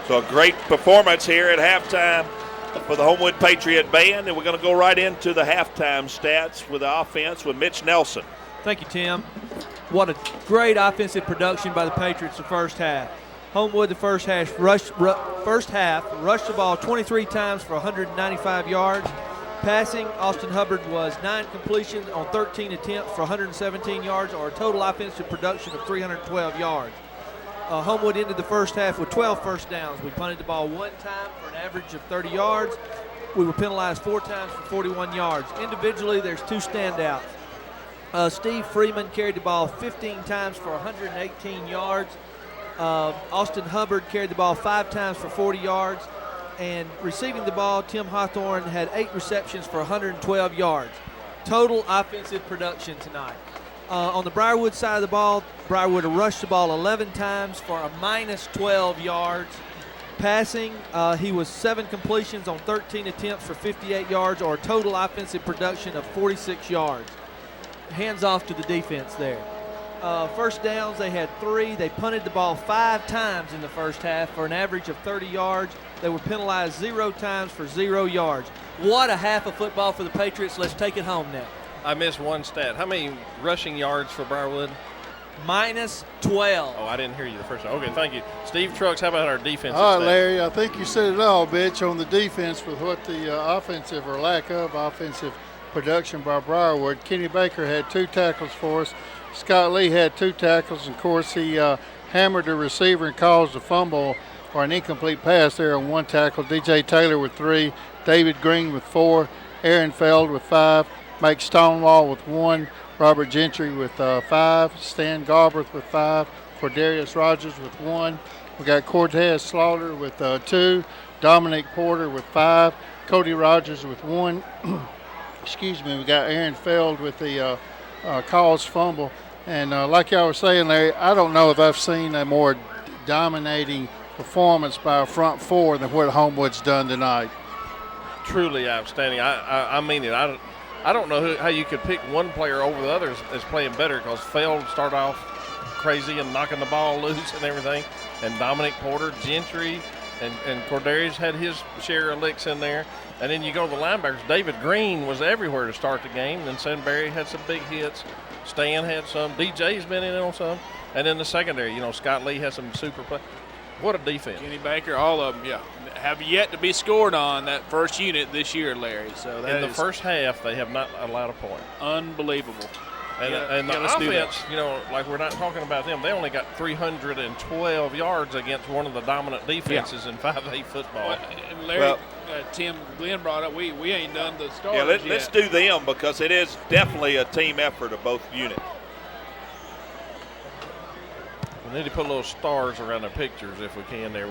So a great performance here at halftime for the Homewood Patriot Band, and we're going to go right into the halftime stats with the offense with Mitch Nelson. Thank you, Tim. What a great offensive production by the Patriots the first half. Homewood the first half rushed the ball 23 times for 195 yards. Passing, Austin Hubbard was 9 completions on 13 attempts for 117 yards, or a total offensive production of 312 yards. Homewood ended the first half with 12 first downs. We punted the ball 1 time for an average of 30 yards. We were penalized 4 times for 41 yards. Individually, there's 2 standouts. Steve Freeman carried the ball 15 times for 118 yards. Austin Hubbard carried the ball 5 times for 40 yards. And receiving the ball, Tim Hawthorne had 8 receptions for 112 yards. Total offensive production tonight. On the Briarwood side of the ball, Briarwood rushed the ball 11 times for a minus 12 yards. Passing, he was 7 completions on 13 attempts for 58 yards, or a total offensive production of 46 yards. Hands off to the defense there. First downs, they had 3. They punted the ball 5 times in the first half for an average of 30 yards. They were penalized 0 times for 0 yards. What a half of football for the Patriots. Let's take it home now. I missed one stat. How many rushing yards for Briarwood? Minus 12. Oh, I didn't hear you the first time. Okay, thank you. Steve Trucks, how about our defense? All right, Larry, I think you said it all, bitch, on the defense with what the offensive or lack of offensive production by Briarwood. Kenny Baker had 2 tackles for us. Scott Lee had 2 tackles. Of course, he hammered a receiver and caused a fumble or an incomplete pass there on 1 tackle. DJ Taylor with 3. David Green with 4. Aaron Feld with 5. Mike Stonewall with 1. Robert Gentry with 5. Stan Galbraith with 5. Cordarius Rogers with 1. We got Cortez Slaughter with 2. Dominic Porter with 5. Cody Rogers with 1. Excuse me. We got Aaron Feld with the caused fumble. And like y'all were saying, Larry, I don't know if I've seen a more dominating performance by a front 4 than what Homewood's done tonight. Truly outstanding. I mean it. I don't know how you could pick one player over the others as playing better, because Feld started off crazy and knocking the ball loose and everything, and Dominic Porter, Gentry, and Cordarius had his share of licks in there. And then you go to the linebackers. David Green was everywhere to start the game. Then Sandberry had some big hits. Stan had some. DJ's been in on some. And then the secondary, Scott Lee had some super play. What a defense. Kenny Baker, all of them, yeah, have yet to be scored on that first unit this year, Larry. So that in the first half, they have not allowed a point. Unbelievable. And the offense, like we're not talking about them, they only got 312 yards against one of the dominant defenses in 5A football. Well, and Larry, Tim Glenn brought up, we ain't done the starters let's do them, because it is definitely a team effort of both units. We need to put little stars around the pictures if we can there.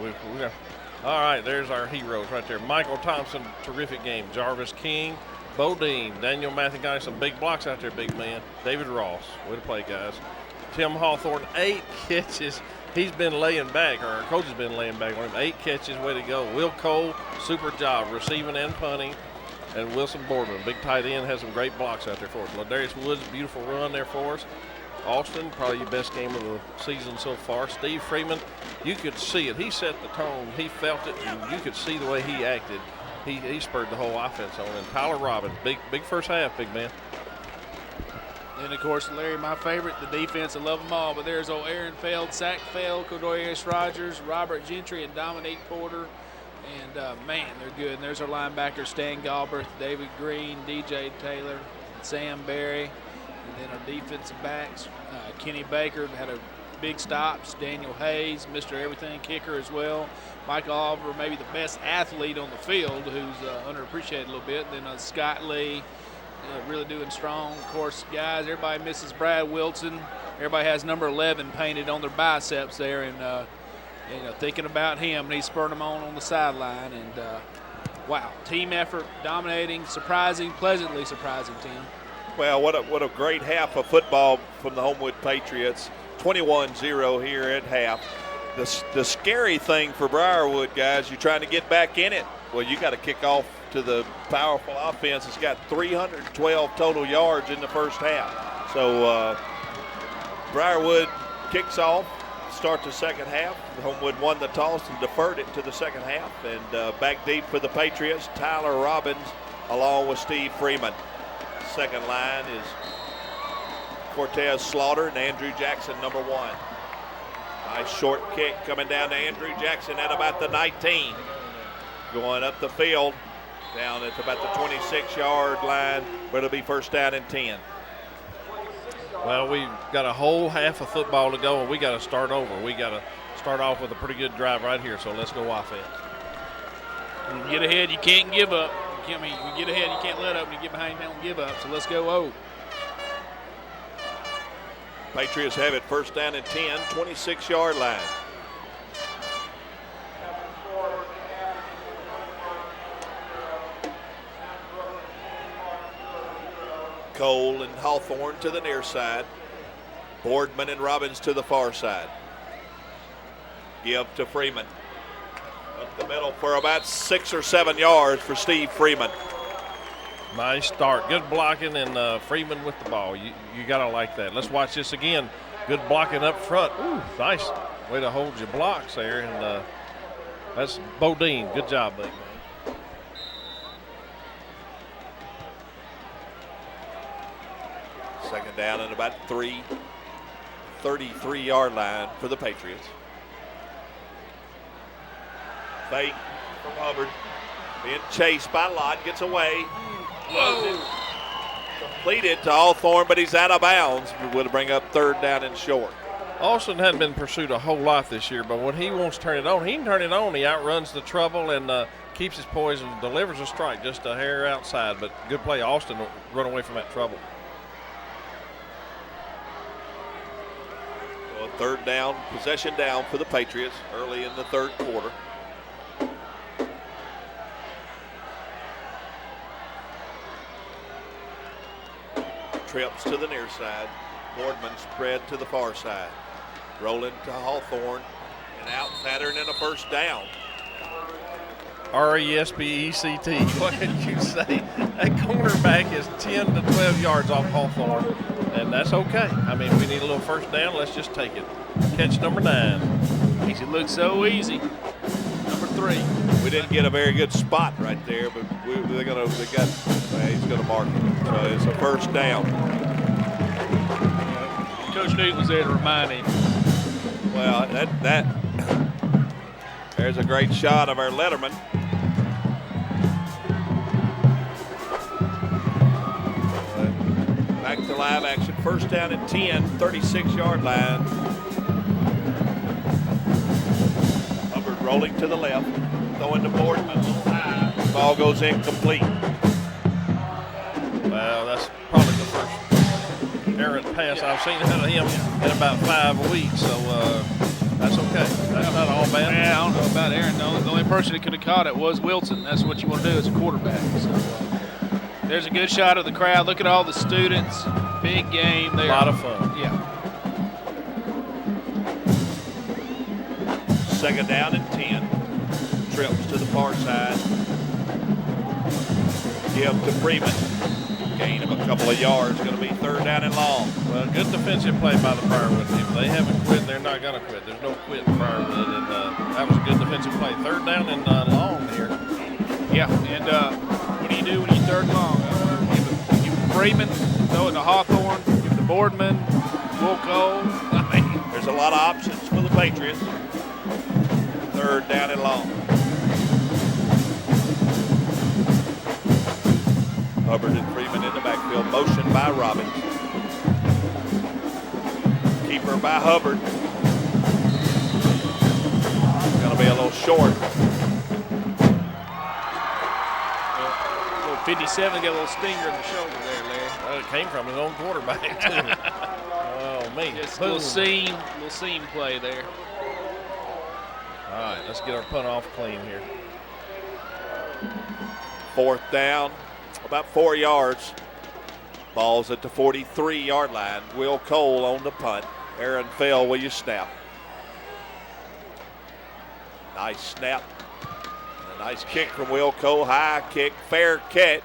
All right, there's our heroes right there. Michael Thompson, terrific game. Jarvis King, Bodine, Daniel Matthew, some big blocks out there, big man. David Ross, way to play, guys. Tim Hawthorne, 8 catches. He's been laying back, or our coach has been laying back on him. 8 catches, way to go. Will Cole, super job, receiving and punting. And Wilson Boardman, big tight end, has some great blocks out there for us. Ladarius Woods, beautiful run there for us. Austin, probably your best game of the season so far. Steve Freeman, you could see it. He set the tone. He felt it, and you could see the way he acted. He spurred the whole offense on. And Tyler Robbins, big first half, big man. And, of course, Larry, my favorite, the defense. I love them all. But there's old Aaron Feld, Zach Feld, Cordarius Rogers, Robert Gentry, and Dominique Porter. And, man, they're good. And there's our linebackers, Stan Galbraith, David Green, DJ Taylor, Sam Berry. And then our defensive backs, Kenny Baker had a big stops, Daniel Hayes, Mr. Everything kicker as well. Michael Oliver, maybe the best athlete on the field, who's underappreciated a little bit. And then Scott Lee, really doing strong. Of course, guys, everybody misses Brad Wilson. Everybody has number 11 painted on their biceps there, and thinking about him, and he's spurring them on the sideline. And wow, team effort, dominating, surprising, pleasantly surprising, Tim. Well, what a great half of football from the Homewood Patriots. 21-0 here at half. The scary thing for Briarwood, guys, you're trying to get back in it. Well, you got to kick off to the powerful offense. It's got 312 total yards in the first half. So Briarwood kicks off, start the second half. Homewood won the toss and deferred it to the second half. And back deep for the Patriots, Tyler Robbins along with Steve Freeman. Second line is Cortez Slaughter and Andrew Jackson, number 1. Nice short kick coming down to Andrew Jackson at about the 19. Going up the field down at about the 26-yard line, but it'll be first down and 10. Well, we've got a whole half of football to go, and we got to start over. We got to start off with a pretty good drive right here, so let's go offense. When you get ahead, you can't give up. You get ahead, you can't let up. When you get behind, you don't give up. So let's go O. Patriots have it first down and 10, 26-yard line. Cole and Hawthorne to the near side. Boardman and Robbins to the far side. Give to Freeman. Up the middle for about 6 or 7 yards for Steve Freeman. Nice start. Good blocking, and Freeman with the ball. You got to like that. Let's watch this again. Good blocking up front. Ooh, nice way to hold your blocks there. And that's Bodine. Good job, big man. Second down and about 33-yard line for the Patriots. Fake from Hubbard. Being chased by Lott. Gets away. Whoa. Completed to Hawthorne, but he's out of bounds. Will bring up third down and short. Austin hadn't been pursued a whole lot this year, but when he wants to turn it on, he can turn it on. He outruns the trouble and keeps his poise and delivers a strike just a hair outside. But good play. Austin run away from that trouble. Well, third down, possession down for the Patriots early in the third quarter. Trips to the near side. Boardman spread to the far side. Rolling to Hawthorne and out pattern and a first down. R-E-S-P-E-C-T. What can you say? That cornerback is 10 to 12 yards off Hawthorne, and that's okay. I mean, we need a little first down. Let's just take it. Catch number 9. Makes it look so easy. Number 3. We didn't get a very good spot right there, but he's going to mark it. So it's a first down. Coach Newton was there to remind him. Well, there's a great shot of our letterman. Back to live action. First down and 10, 36-yard line. Hubbard rolling to the left. Throwing to Boardman. Ball goes incomplete. Well, that's probably the first errant pass I've seen out of him in about 5 weeks, so that's okay. That's not all bad. Yeah, I don't know about Aaron. The only person that could have caught it was Wilson. That's what you want to do as a quarterback. So, there's a good shot of the crowd. Look at all the students. Big game there. A lot of fun. Yeah. Second down and 10. Trips to the far side. Give to Freeman. Gain of a couple of yards. Going to be third down and long. Well, good defensive play by the Briarwood team. They haven't quit. They're not going to quit. There's no quit in Briarwood, and that was a good defensive play. Third down and long here. Yeah, and what do you do when you third and long? Give Freeman, throw it to Hawthorne, give it to Boardman, Will Cole. I mean, there's a lot of options for the Patriots. Third down and long. Hubbard and Freeman in the backfield. Motion by Robbins. Keeper by Hubbard. Going to be a little short. 57 got a little stinger in the shoulder there, Larry. Well, it came from his own quarterback, too. Oh, man. Just a little seam play there. All right, let's get our punt off clean here. Fourth down, about 4 yards. Ball's at the 43-yard line. Will Cole on the punt. Aaron Fell, will you snap? Nice snap. A nice kick from Will Cole. High kick, fair catch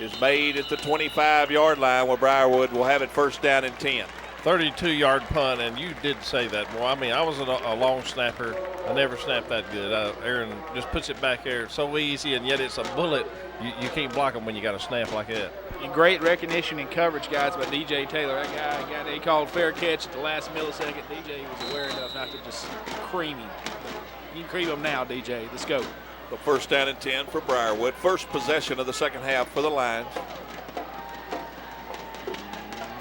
is made at the 25-yard line where Briarwood will have it first down and 10. 32-yard punt, and you did say that, boy. I mean, I was a long snapper. I never snapped that good. Aaron just puts it back there. It's so easy, and yet it's a bullet. You can't block them when you got a snap like that. And great recognition and coverage, guys, by DJ Taylor. That guy he called fair catch at the last millisecond. DJ was aware enough not to just cream him. You can cream him now, DJ. Let's go. The first down and 10 for Briarwood. First possession of the second half for the Lions.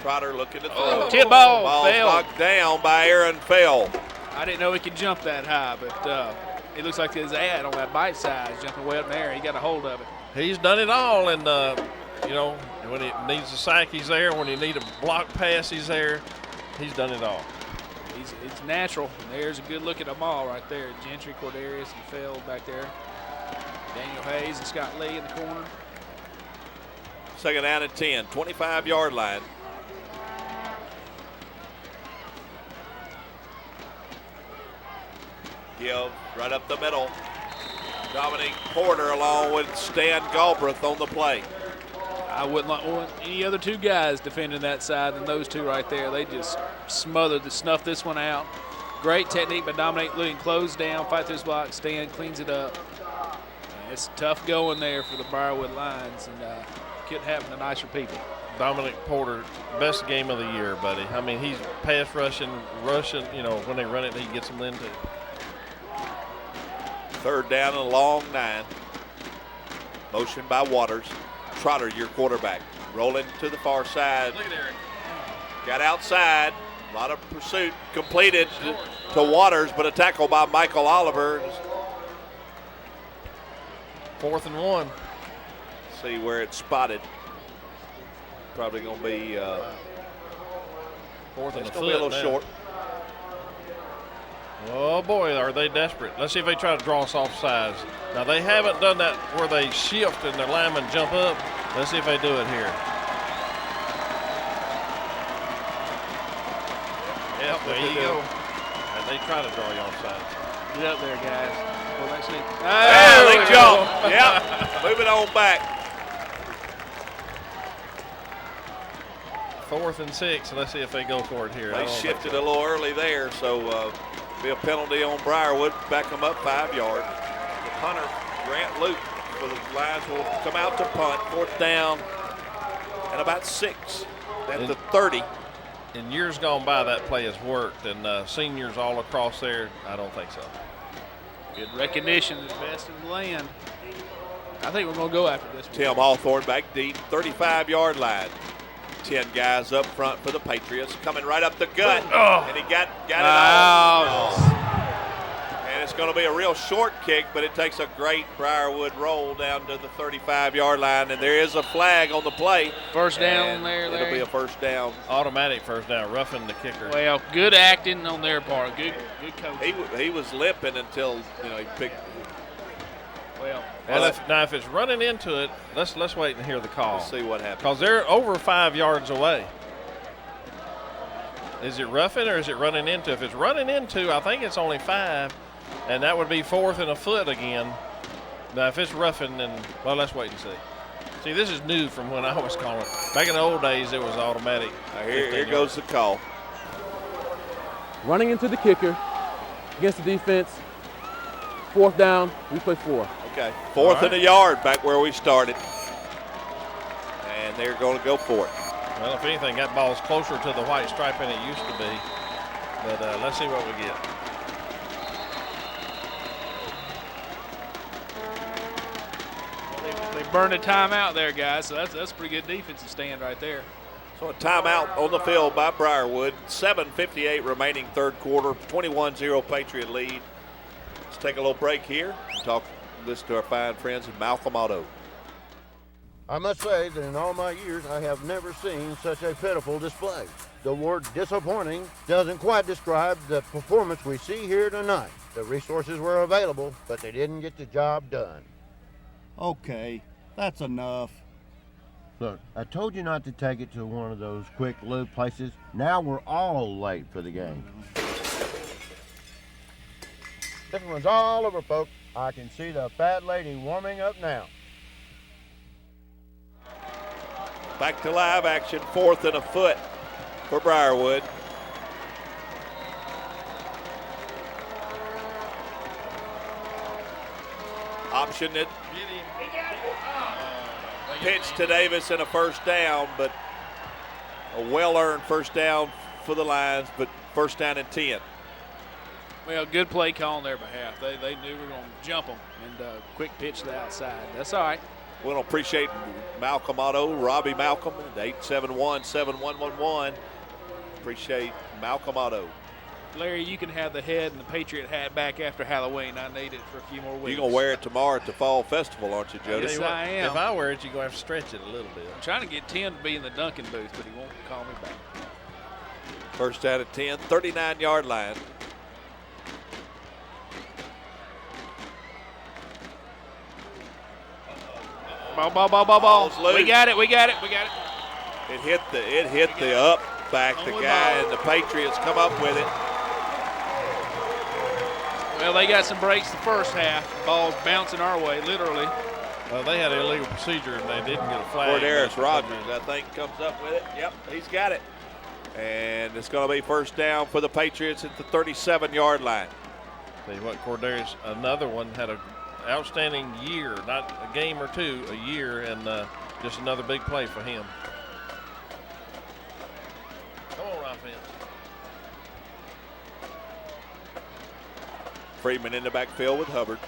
Trotter looking to throw. Tip ball. Ball's Fell. knocked down by Aaron Fell. I didn't know he could jump that high, but it looks like his ad on that bite size jumping way up in the air. He got a hold of it. He's done it all, and you know, when he needs a sack, he's there. When he needs a block pass, he's there. He's done it all. It's natural. And there's a good look at them all right there. Gentry, Cordarius, and Feld back there. Daniel Hayes and Scott Lee in the corner. Second down and 10, 25-yard line. Give right up the middle. Dominic Porter along with Stan Galbraith on the play. I wouldn't want any other two guys defending that side than those two right there. They just snuffed this one out. Great technique by Dominic, looking closed down, fight through his block. Stan cleans it up. And it's tough going there for the Briarwood Lions, and couldn't happen to nicer people. Dominic Porter, best game of the year, buddy. I mean, he's pass rushing, you know, when they run it, he gets them into. Third down and a long 9. Motion by Waters. Trotter, your quarterback. Rolling to the far side. Look at Eric. Got outside. A lot of pursuit completed to Waters, but a tackle by Michael Oliver. 4th and 1. See where it's spotted. Probably going to be 4th and it's a going to foot be a little now. short. Oh boy, are they desperate. Let's see if they try to draw us off sides. Now they haven't done that where they shift and their linemen jump up. Let's see if they do it here. Yep, there you go. And they try to draw you off sides. Get up there, guys. Well, let's see. They jump. Yep. Moving on back. 4th and 6. Let's see if they go for it here. They shifted a little early there, so be a penalty on Briarwood. Back them up 5 yards. The punter, Grant Luke, for the Lions will come out to punt. 4th down and about 6 at the 30. In years gone by, that play has worked, and seniors all across there, I don't think so. Good recognition of the best in the land. I think we're going to go after this one. Tim Hawthorne back deep, 35-yard line. 10 guys up front for the Patriots, coming right up the gut, and he got it out. And it's going to be a real short kick, but it takes a great Briarwood roll down to the 35-yard line, and there is a flag on the play. First down there, It'll be a first down. Automatic first down, roughing the kicker. Well, good acting on their part. Good coaching. He was limping until he picked. Well, If it's running into it, let's wait and hear the call. Let's see what happens. Because they're over 5 yards away. Is it roughing or is it running into? If it's running into, I think it's only 5, and that would be 4th and a foot again. Now, if it's roughing, then, well, let's wait and see. See, this is new from when I was calling. Back in the old days, it was automatic. Here goes the call. Running into the kicker against the defense. 4th down, we play 4. Okay, 4th and a yard, back where we started. And they're going to go for it. Well, if anything, that ball's closer to the white stripe than it used to be. But let's see what we get. They burned a timeout there, guys, so that's a pretty good defensive stand right there. So a timeout on the field by Briarwood. 7:58 remaining third quarter, 21-0 Patriot lead. Let's take a little break here and listen to our fine friends at Malcolm Auto. I must say that in all my years, I have never seen such a pitiful display. The word disappointing doesn't quite describe the performance we see here tonight. The resources were available, but they didn't get the job done. Okay, that's enough. Look, I told you not to take it to one of those quick lube places. Now we're all late for the game. This one's all over, folks. I can see the fat lady warming up now. Back to live action, 4th and a foot for Briarwood. option that pitched to Davis and a first down, but a well-earned first down for the Lions, but first down and 10. Well, good play call on their behalf. They knew we were going to jump them, and quick pitch to the outside. That's all right. We want to appreciate Malcolm Otto, Robbie Malcolm, 871-7111. Appreciate Malcolm Otto. Larry, you can have the head and the Patriot hat back after Halloween. I need it for a few more weeks. You're going to wear it tomorrow at the Fall Festival, aren't you, Jody? Yes, I am. If I wear it, you're going to have to stretch it a little bit. I'm trying to get Tim to be in the Duncan booth, but he won't call me back. First down at 10, 39-yard line. Ball. Ball's loose. We got it. It hit the up back. The guy and the Patriots come up with it. Well, they got some breaks the first half. Ball's bouncing our way, literally. Well, they had an illegal procedure and they didn't get a flag. Cordarris Rogers, I think, comes up with it. Yep, he's got it. And it's going to be first down for the Patriots at the 37-yard line. Tell you what, Cordarris, another one, had an outstanding year, not a game or two, a year, and just another big play for him. Come on, offense. Freeman in the backfield with Hubbard.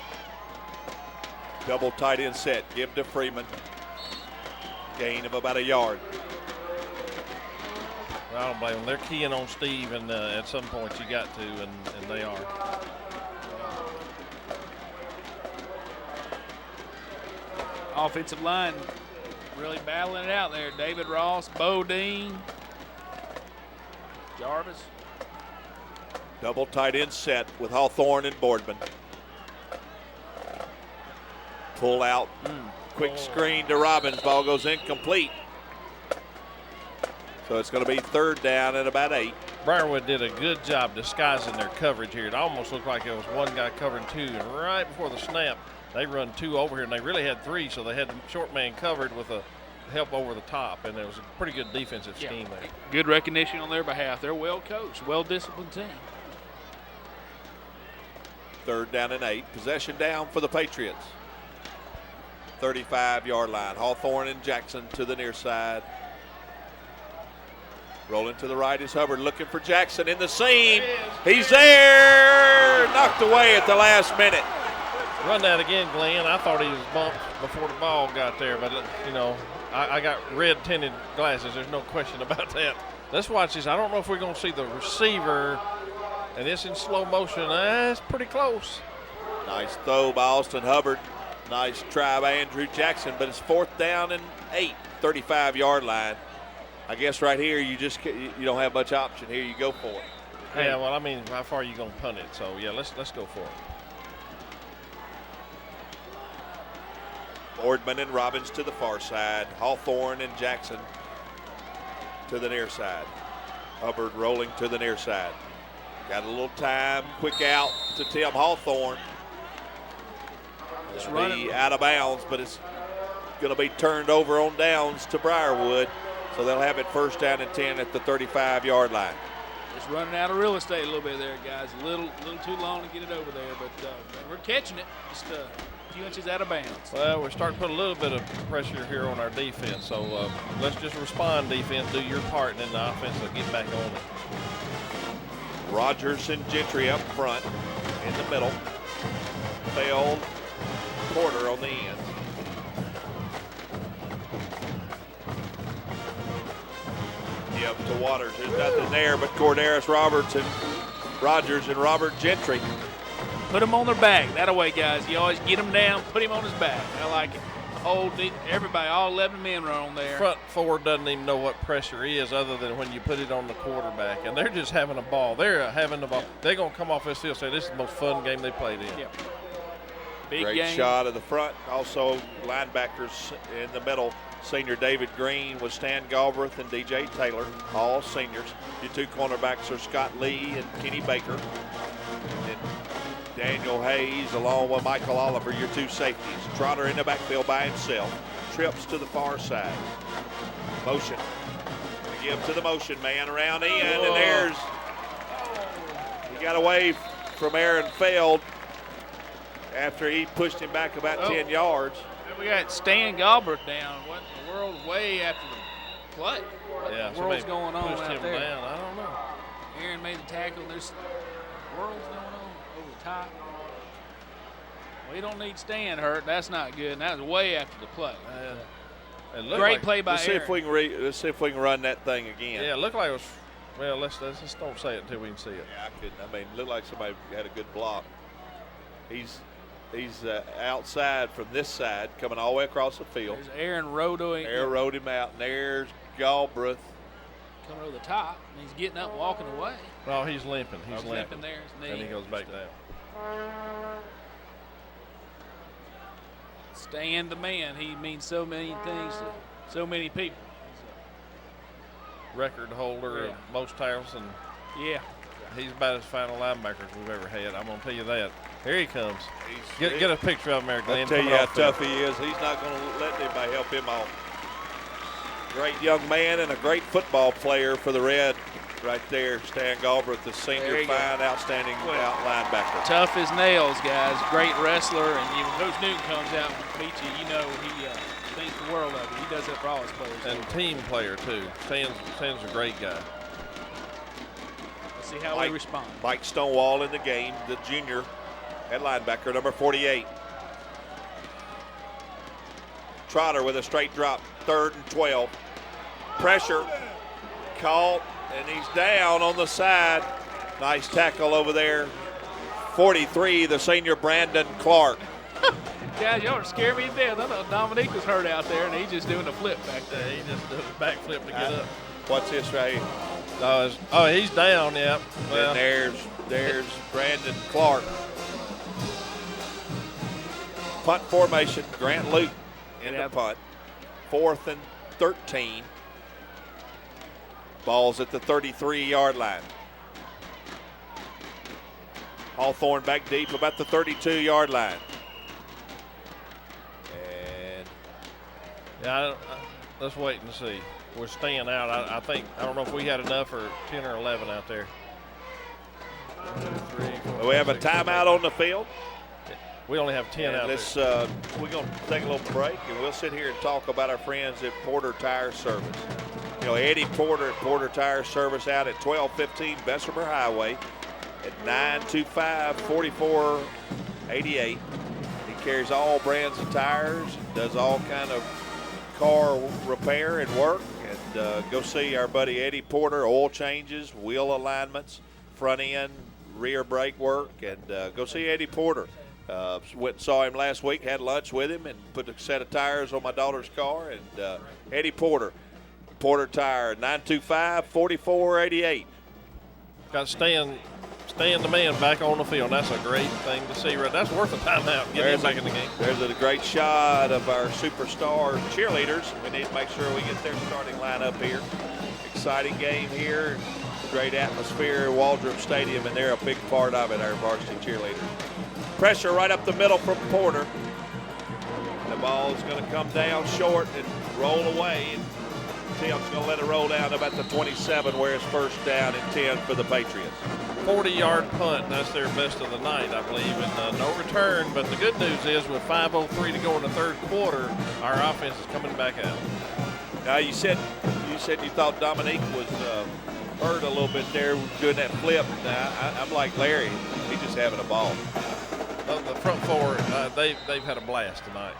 Double tight end set. Give to Freeman. Gain of about a yard. I don't blame them. They're keying on Steve, and at some point you got to, and they are. Offensive line really battling it out there. David Ross, Bodine, Jarvis. Double tight end set with Hawthorne and Boardman. Pull out. Quick screen to Robbins. Ball goes incomplete. So it's going to be third down at about 8. Briarwood did a good job disguising their coverage here. It almost looked like it was one guy covering two, and right before the snap, they run two over here, and they really had three, so they had the short man covered with a help over the top, and it was a pretty good defensive scheme there. Good recognition on their behalf. They're well coached, well-disciplined team. Third down and 8. Possession down for the Patriots. 35-yard line. Hawthorne and Jackson to the near side. Rolling to the right is Hubbard, looking for Jackson in the seam. He's there. Knocked away at the last minute. Run that again, Glenn. I thought he was bumped before the ball got there, but, you know, I got red tinted glasses. There's no question about that. Let's watch this. I don't know if we're going to see the receiver, and it's in slow motion. It's pretty close. Nice throw by Austin Hubbard. Nice try by Andrew Jackson, but it's fourth down and 8, 35-yard line. I guess right here you don't have much option here. You go for it. Yeah, well, I mean, how far are you going to punt it? So, yeah, let's go for it. Boardman and Robbins to the far side. Hawthorne and Jackson to the near side. Hubbard rolling to the near side. Got a little time. Quick out to Tim Hawthorne. It's running out of bounds, but it's going to be turned over on downs to Briarwood. So they'll have it first down and 10 at the 35-yard line. Just running out of real estate a little bit there, guys. A little too long to get it over there, but we're catching it. Just a few inches out of bounds. Well, we're starting to put a little bit of pressure here on our defense. So let's just respond, defense, do your part, and then the offense will get back on it. Rogers and Gentry up front in the middle. Failed Porter on the end. Up to Waters. There's nothing there but Cordarris Roberts and Rogers and Robert Gentry. Put them on their back. That way, guys. You always get him down, put him on his back. I like it. Everybody, all 11 men are on there. Front four doesn't even know what pressure is other than when you put it on the quarterback. And they're just having a ball. They're having the ball. They're going to come off this field and say this is the most fun game they played in. Yep. Big Great game. shot of the front. Also linebackers in the middle. Senior David Green with Stan Galbraith and DJ Taylor, all seniors. Your two cornerbacks are Scott Lee and Kenny Baker. And Daniel Hayes along with Michael Oliver, your two safeties. Trotter in the backfield by himself. Trips to the far side. Motion. Gonna give to the motion man around in, and he got away from Aaron Feld. after he pushed him back about 10 yards. We got Stan Galbraith down. What in the world? Way after the play. What in the world's going on pushed out him there? down. I don't know. Aaron made the tackle. There's world's going on over the top. We don't need Stan hurt. That's not good. And that was way after the play. Great play by Let's see Aaron. if we can let's see if we can run that thing again. Yeah, it looked like it was. Well, let's just don't say it until we can see it. Yeah, I couldn't. I mean, it looked like somebody had a good block. He's outside from this side, coming all the way across the field. There's Aaron Rodoing. Aaron rode him out, and there's Galbraith. Coming over the top, and he's getting up and walking away. No, he's limping. He's limping. Limping there. His knee. And he goes back down. Stan the man. He means so many things to so many people. Record holder of most tackles, and he's about as fine a linebacker as we've ever had. I'm going to tell you that. Here he comes. Get a picture of him there, Glenn. I'll tell you how tough he is. He's not going to let anybody help him off. Great young man and a great football player for the Red right there. Stan Galbraith, the senior, fine, outstanding out linebacker. Tough as nails, guys. Great wrestler. And when Coach Newton comes out and meets you, you know he thinks the world of it. He does that for all his players. And team player, too. Stan's a great guy. Let's see how we respond. Mike Stonewall in the game, the junior at linebacker, number 48. Trotter with a straight drop, 3rd and 12. Pressure, caught, and he's down on the side. Nice tackle over there. 43, the senior Brandon Clark. Guys, y'all are scaring me to death. I thought Dominique was hurt out there, and he's just doing a flip back there. Yeah, he just does a backflip to get up. What's this right here? Oh, he's down, yeah. Well, and there's Brandon Clark. Punt formation, Grant Luke in the punt. 4th and 13. Ball's at the 33-yard line. Hawthorne back deep about the 32-yard line. And let's wait and see. We're staying out. I don't know if we had enough or 10 or 11 out there. 1, 2, 3, 4, we have a timeout on the field. We only have 10 out there. We're going to take a little break, and we'll sit here and talk about our friends at Porter Tire Service. You know, Eddie Porter at Porter Tire Service out at 1215 Bessemer Highway at 925-4488. He carries all brands of tires, does all kind of car repair and work. And go see our buddy Eddie Porter, oil changes, wheel alignments, front end, rear brake work, and go see Eddie Porter. Went and saw him last week, had lunch with him, and put a set of tires on my daughter's car. And Eddie Porter, Porter Tire, 925-4488. Got Stan the man back on the field. That's a great thing to see. That's worth a timeout. Get him back in the game. There's a great shot of our superstar cheerleaders. We need to make sure we get their starting lineup here. Exciting game here. Great atmosphere at Waldrop Stadium, and they're a big part of it, our varsity cheerleaders. Pressure right up the middle from Porter. The ball is going to come down short and roll away. And Tim's going to let it roll down about the 27, where it's 1st down and 10 for the Patriots. 40-yard punt. That's their best of the night, I believe, and no return. But the good news is, with 5:03 to go in the 3rd quarter, our offense is coming back out. Now you said you thought Dominique was hurt a little bit there doing that flip. Now I'm like Larry, he's just having a ball. The front four, they've had a blast tonight.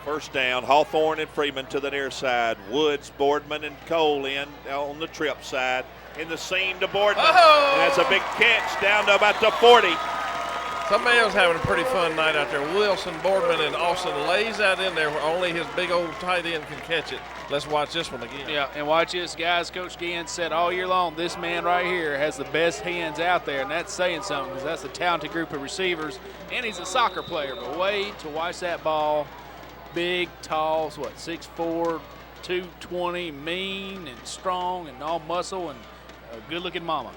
1st down, Hawthorne and Freeman to the near side. Woods, Boardman, and Cole in on the trip side. In the seam to Boardman. Oh! And that's a big catch down to about the 40. Somebody else having a pretty fun night out there. Wilson, Boardman, and Austin lays that in there where only his big old tight end can catch it. Let's watch this one again. Yeah, and watch this, guys. Coach Gann said all year long, this man right here has the best hands out there, and that's saying something because that's a talented group of receivers, and he's a soccer player. But wait to watch that ball. Big, tall, 6'4", 220, mean and strong and all muscle and a good-looking mama.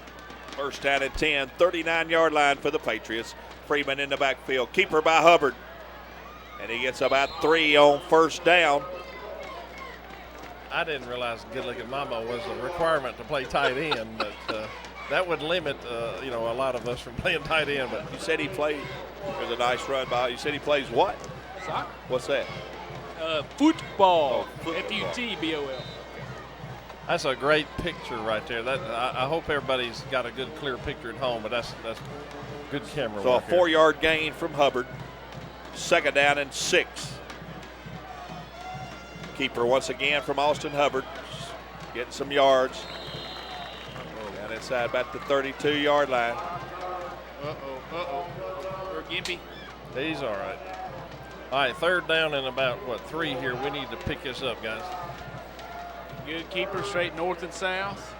1st down and 10, 39-yard line for the Patriots. Freeman in the backfield. Keeper by Hubbard. And he gets about 3 on 1st down. I didn't realize good-looking mama was a requirement to play tight end, but that would limit, a lot of us from playing tight end. But You said he played. There's a nice run by. You said he plays what? Soccer. What's that? Football. Oh, football. F-U-T-B-O-L. that's a great picture right there. That I hope everybody's got a good, clear picture at home. But that's good camera So a work here. 4-yard gain from Hubbard. 2nd down and 6. Keeper once again from Austin Hubbard. Getting some yards. Down inside about the 32-yard line. Or Gimpy. He's all right. All right, 3rd down and about, 3 here. We need to pick this up, guys. Good keeper, straight north and south.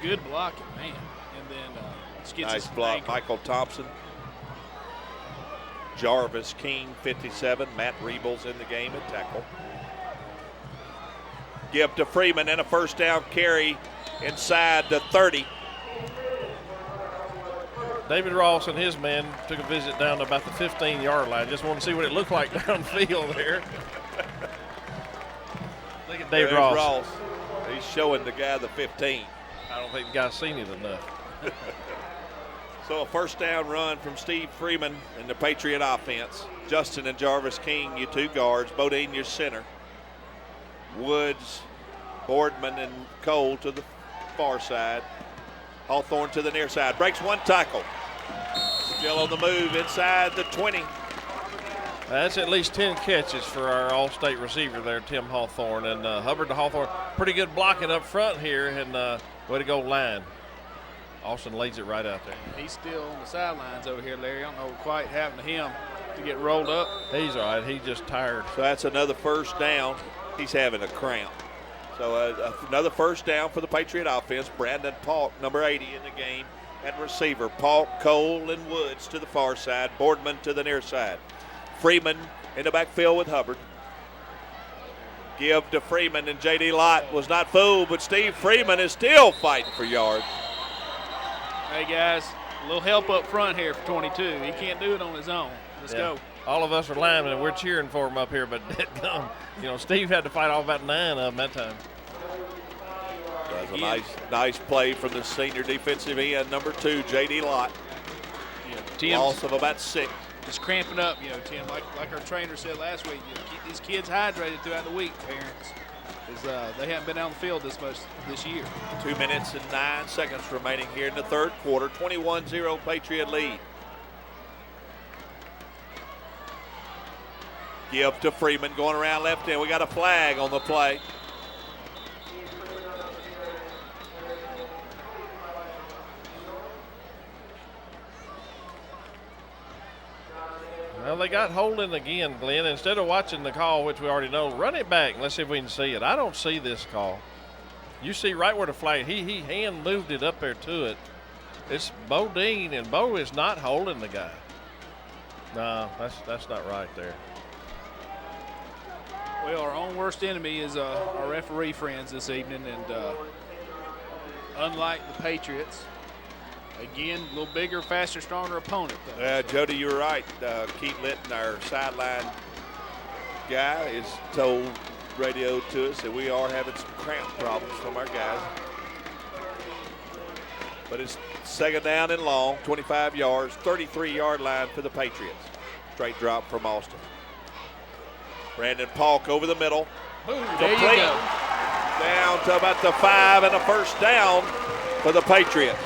Good blocking, man. And then just gets Nice his block, ankle. Michael Thompson. Jarvis King, 57. Matt Rebels in the game at tackle. Give to Freeman and a 1st down carry inside the 30. David Ross and his men took a visit down to about the 15-yard line. Just want to see what it looked like downfield there. Look at David There's Ross. He's showing the guy the 15. I don't think the guy's seen it enough. So a 1st down run from Steve Freeman in the Patriot offense. Justin and Jarvis King, your 2 guards. Bodine, your center. Woods, Boardman, and Cole to the far side. Hawthorne to the near side. Breaks 1 tackle. Still on the move inside the 20. That's at least 10 catches for our all-state receiver there, Tim Hawthorne. And Hubbard to Hawthorne, pretty good blocking up front here. And way to go, line. Austin lays it right out there. He's still on the sidelines over here, Larry. I don't know what quite happened to him to get rolled up. He's all right. He's just tired. So that's another 1st down. He's having a cramp. So another 1st down for the Patriot offense. Brandon Paulk, number 80 in the game at receiver. Paulk, Cole, and Woods to the far side. Boardman to the near side. Freeman in the backfield with Hubbard. Give to Freeman, and J.D. Lott was not fooled, but Steve Freeman is still fighting for yards. Hey, guys, a little help up front here for 22. He can't do it on his own. Let's go. All of us are linemen, and we're cheering for him up here, but Steve had to fight all about 9 of them that time. That's a nice play from the senior defensive end, number 2, J.D. Lott. Tim's Loss of about 6. just cramping up, Tim, like our trainer said last week, keep these kids hydrated throughout the week, parents, because they haven't been on the field this much this year. 2 minutes and 9 seconds remaining here in the 3rd quarter. 21-0 Patriot lead. Give to Freeman going around left end. We got a flag on the play. Well, they got holding again, Glenn. Instead of watching the call, which we already know, run it back. Let's see if we can see it. I don't see this call. You see right where the flag, he hand moved it up there to it. It's Bodine, and Bo is not holding the guy. No, that's not right there. Well, our own worst enemy is our referee friends this evening, and unlike the Patriots, again, a little bigger, faster, stronger opponent, though. Yeah, Jody, you're right. Keith Litton, our sideline guy, is told radio to us that we are having some cramp problems from our guys. But it's 2nd down and long, 25 yards, 33-yard line for the Patriots. Straight drop from Austin. Brandon Paulk over the middle. There you Complete. go. Down to about the 5 and a 1st down for the Patriots.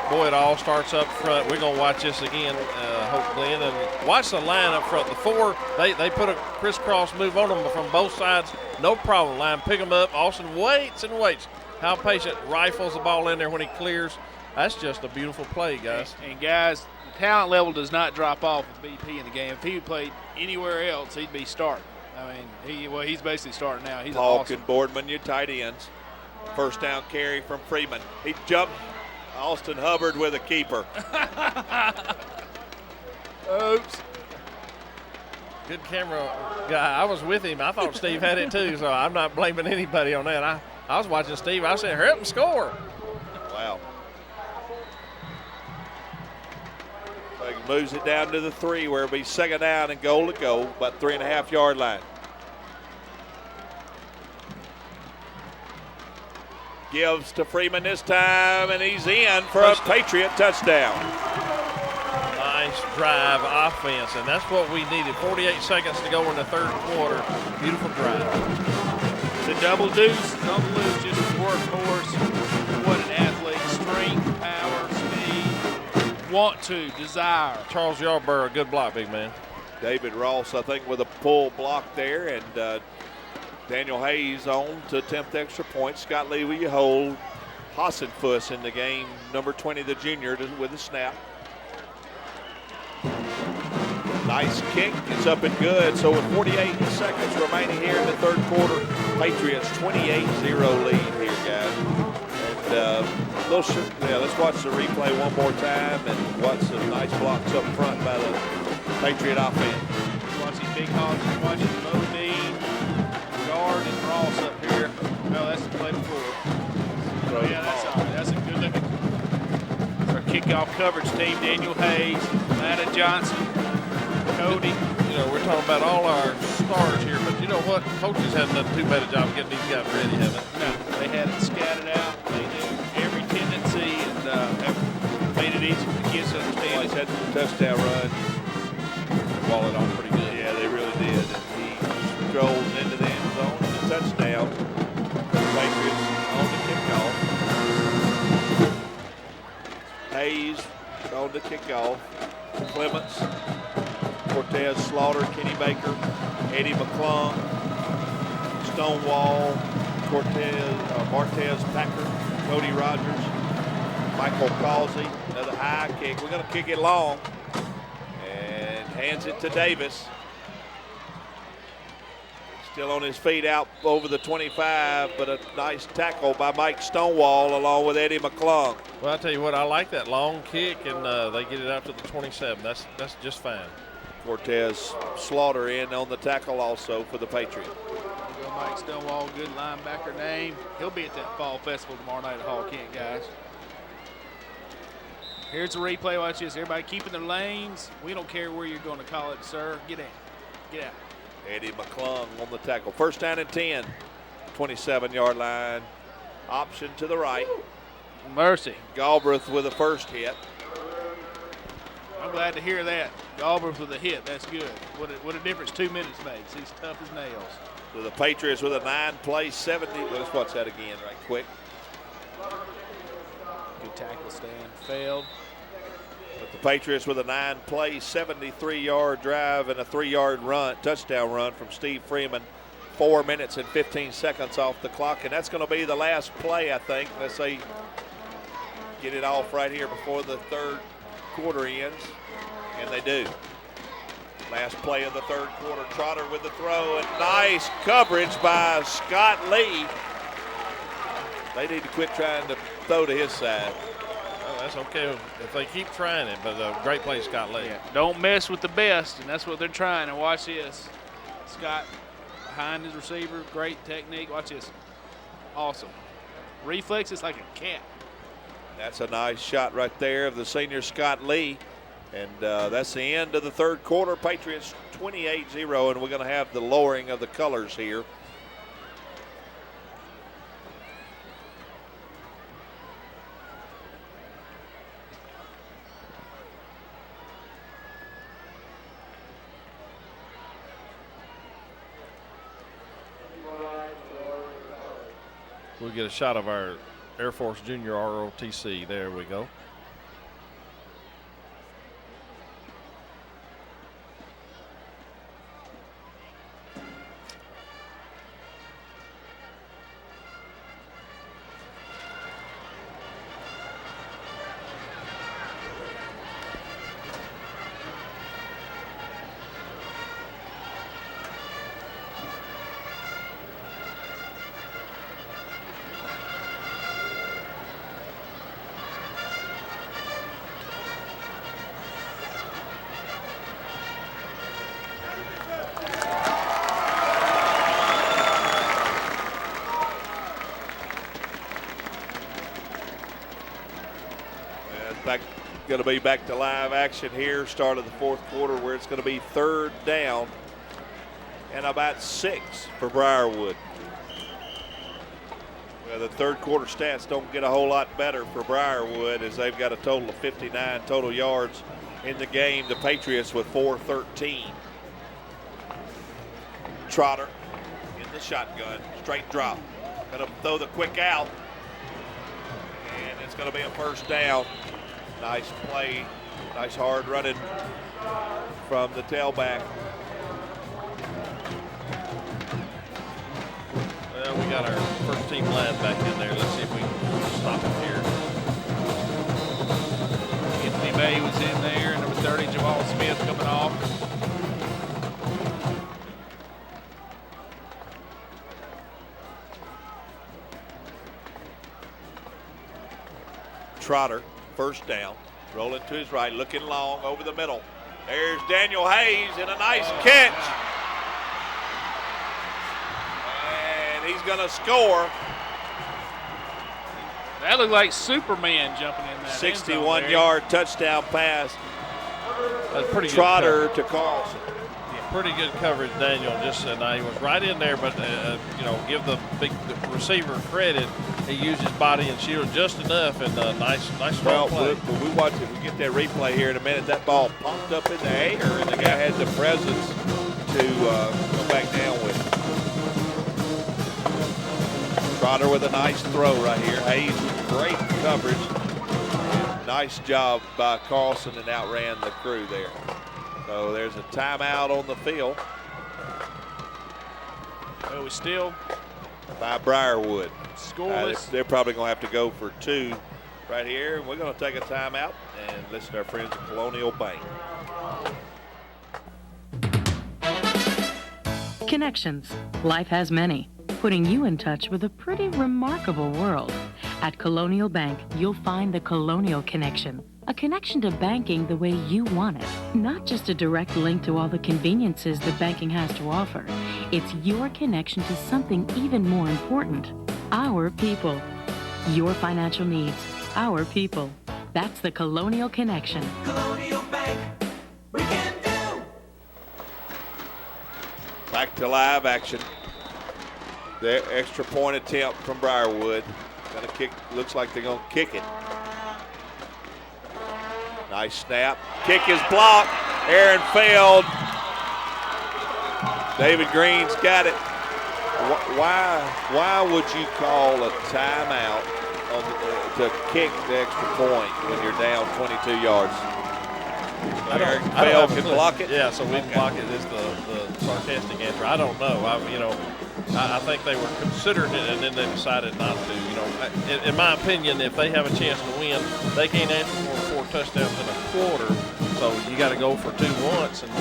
Boy, it all starts up front. We're going to watch this again, Hope Glenn, and watch the line up front. The 4, they put a crisscross move on them from both sides. No problem. Line, pick them up. Austin waits and waits. How patient. Rifles the ball in there when he clears. That's just a beautiful play, guys. And guys, the talent level does not drop off with BP in the game. If he played anywhere else, he'd be starting. I mean, he's basically starting now. He's Paulk awesome. and Boardman, your tight ends. 1st down carry from Freeman. He jumped Austin Hubbard with a keeper. Oops. Good camera guy. I was with him. I thought Steve had it too, so I'm not blaming anybody on that. I was watching Steve. I said, hurry up and score. Wow. So he moves it down to the 3 where it'll be 2nd down and goal to go, about 3.5-yard line. Gives to Freeman this time, and he's in for a Patriot touchdown. Nice drive offense, and that's what we needed. 48 seconds to go in the third quarter. Beautiful drive. The double deuce, double lose, just a workhorse. What an athlete. Strength, power, speed, want to, desire. Charles Yarborough, good block, big man. David Ross, I think, with a pull block there, and Daniel Hayes on to attempt extra point. Scott Lee, will you hold? Hassenfuss in the game, number 20, the junior, with a snap. Nice kick. It's up and good. So with 48 seconds remaining here in the third quarter, Patriots 28-0 lead here, guys. And let's watch the replay one more time and watch some nice blocks up front by the Patriot offense. Watching Big Hogs, watching Modine, Guard, and Ross up here. No, that's the play before. Oh, yeah, that's all right. That's a good looking. Our kickoff coverage team: Daniel Hayes, Matta Johnson, Cody. You know, we're talking about all our stars here, but you know what? Coaches haven't done too bad a job getting these guys ready, have they? No, they had it scattered out. They knew every tendency and have made it easy for the kids to understand. He's had a touchdown run. Wall it off pretty good. Yeah, they really did. And he strolls into the end zone and a touchdown. Patriots on the kickoff. Hayes on the kickoff. Clements, Cortez, Slaughter, Kenny Baker, Eddie McClung, Stonewall, Martez Packer, Cody Rogers, Michael Causey, another high kick. We're going to kick it long. And hands it to Davis. Still on his feet out over the 25, but a nice tackle by Mike Stonewall along with Eddie McClung. Well, I tell you what, I like that long kick, and they get it out to the 27. That's just fine. Cortez Slaughter in on the tackle also for the Patriots. There you go, Mike Stonewall, good linebacker name. He'll be at that fall festival tomorrow night at Hall Kent, guys. Here's the replay. Watch this. Everybody keeping their lanes. We don't care where you're going to call it, sir. Get in. Get out. Eddie McClung on the tackle. First down and 10. 27-yard line. Option to the right. Mercy. Galbraith with the first hit. I'm glad to hear that. Galbraith with a hit. That's good. What a difference 2 minutes makes. He's tough as nails. So the Patriots with a 9-play 70. Let's watch that again right quick. Good tackle stand. Failed. But the Patriots with a 9-play 73-yard drive and a 3-yard run, touchdown run from Steve Freeman. 4 minutes and 15 seconds off the clock, and that's going to be the last play, I think. Let's say get it off right here before the third quarter ends, and they do. Last play of the third quarter. Trotter with the throw, and nice coverage by Scott Lee. They need to quit trying to throw to his side. Well, that's okay if they keep trying it, but a great play, Scott Lee. Yeah. Don't mess with the best, and that's what they're trying. And watch this. Scott behind his receiver, great technique. Watch this. Awesome. Reflexes like a cat. That's a nice shot right there of the senior Scott Lee. And that's the end of the third quarter. Patriots 28-0, and we're going to have the lowering of the colors here. We'll get a shot of our Air Force Junior ROTC. There we go. Going to be back to live action here, start of the fourth quarter, where it's going to be third down and about 6 for Briarwood. The third quarter stats don't get a whole lot better for Briarwood as they've got a total of 59 total yards in the game. The Patriots with 413. Trotter in the shotgun, straight drop. Gonna throw the quick out, and it's gonna be a first down. Nice play, nice hard running from the tailback. Well, we got our first team lad back in there. Let's see if we can stop him here. Anthony May was in there, and number 30, Jamal Smith coming off. Trotter, first down, rolling to his right, looking long over the middle. There's Daniel Hayes in a nice catch. And he's going to score. That looked like Superman jumping in that 61-yard touchdown pass. That's pretty good. Trotter to Carlson. Pretty good coverage, Daniel. Just now he was right in there, but give the big receiver credit. He used his body and shield just enough, and nice strong play. When we watch it, we get that replay here in a minute. That ball popped up in the air, and the guy had the presence to go back down with it. Trotter with a nice throw right here. Hayes with great coverage. And nice job by Carlson, and outran the crew there. So there's a timeout on the field. Well, we still by Briarwood. Scoreless. They're probably going to have to go for two right here. And we're going to take a timeout and listen to our friends at Colonial Bank. Connections. Life has many, putting you in touch with a pretty remarkable world. At Colonial Bank, you'll find the Colonial Connection. A connection to banking the way you want it. Not just a direct link to all the conveniences that banking has to offer. It's your connection to something even more important. Our people. Your financial needs. Our people. That's the Colonial Connection. Colonial Bank. We can do. Back to live action. The extra point attempt from Briarwood. Gonna kick, looks like they're gonna kick it. Nice snap. Kick is blocked. Aaron failed. David Green's got it. Why would you call a timeout to kick the extra point when you're down 22 yards? Aaron Fail can block it? Yeah, so we can block it is the sarcastic answer. I don't know. I think they were considering it, and then they decided not to. In my opinion, if they have a chance to win, they can't answer for 4 touchdowns in a quarter. So you got to go for 2 once, and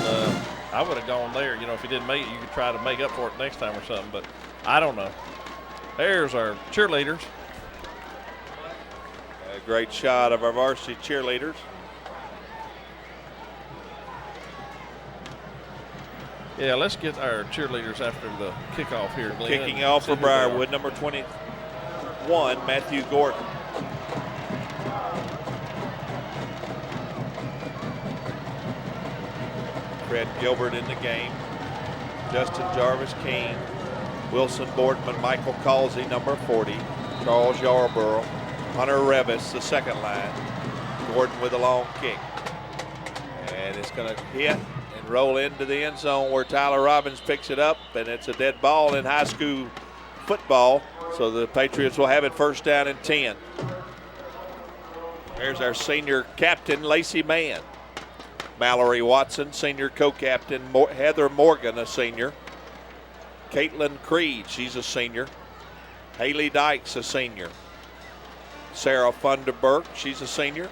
I would have gone there. If you didn't make it, you could try to make up for it next time or something. But I don't know. There's our cheerleaders. A great shot of our varsity cheerleaders. Yeah, let's get our cheerleaders after the kickoff here, Glenn. Kicking off for Briarwood, number 21, Matthew Gordon. Fred Gilbert in the game. Justin Jarvis King. Wilson Boardman, Michael Causey, number 40. Charles Yarborough. Hunter Revis, the second line. Gordon with a long kick. And it's going to hit and roll into the end zone where Tyler Robbins picks it up, and it's a dead ball in high school football. So the Patriots will have it first down and 10. There's our senior captain, Lacey Mann. Mallory Watson, senior co-captain. Heather Morgan, a senior. Caitlin Creed, she's a senior. Haley Dykes, a senior. Sarah Funderburk, she's a senior.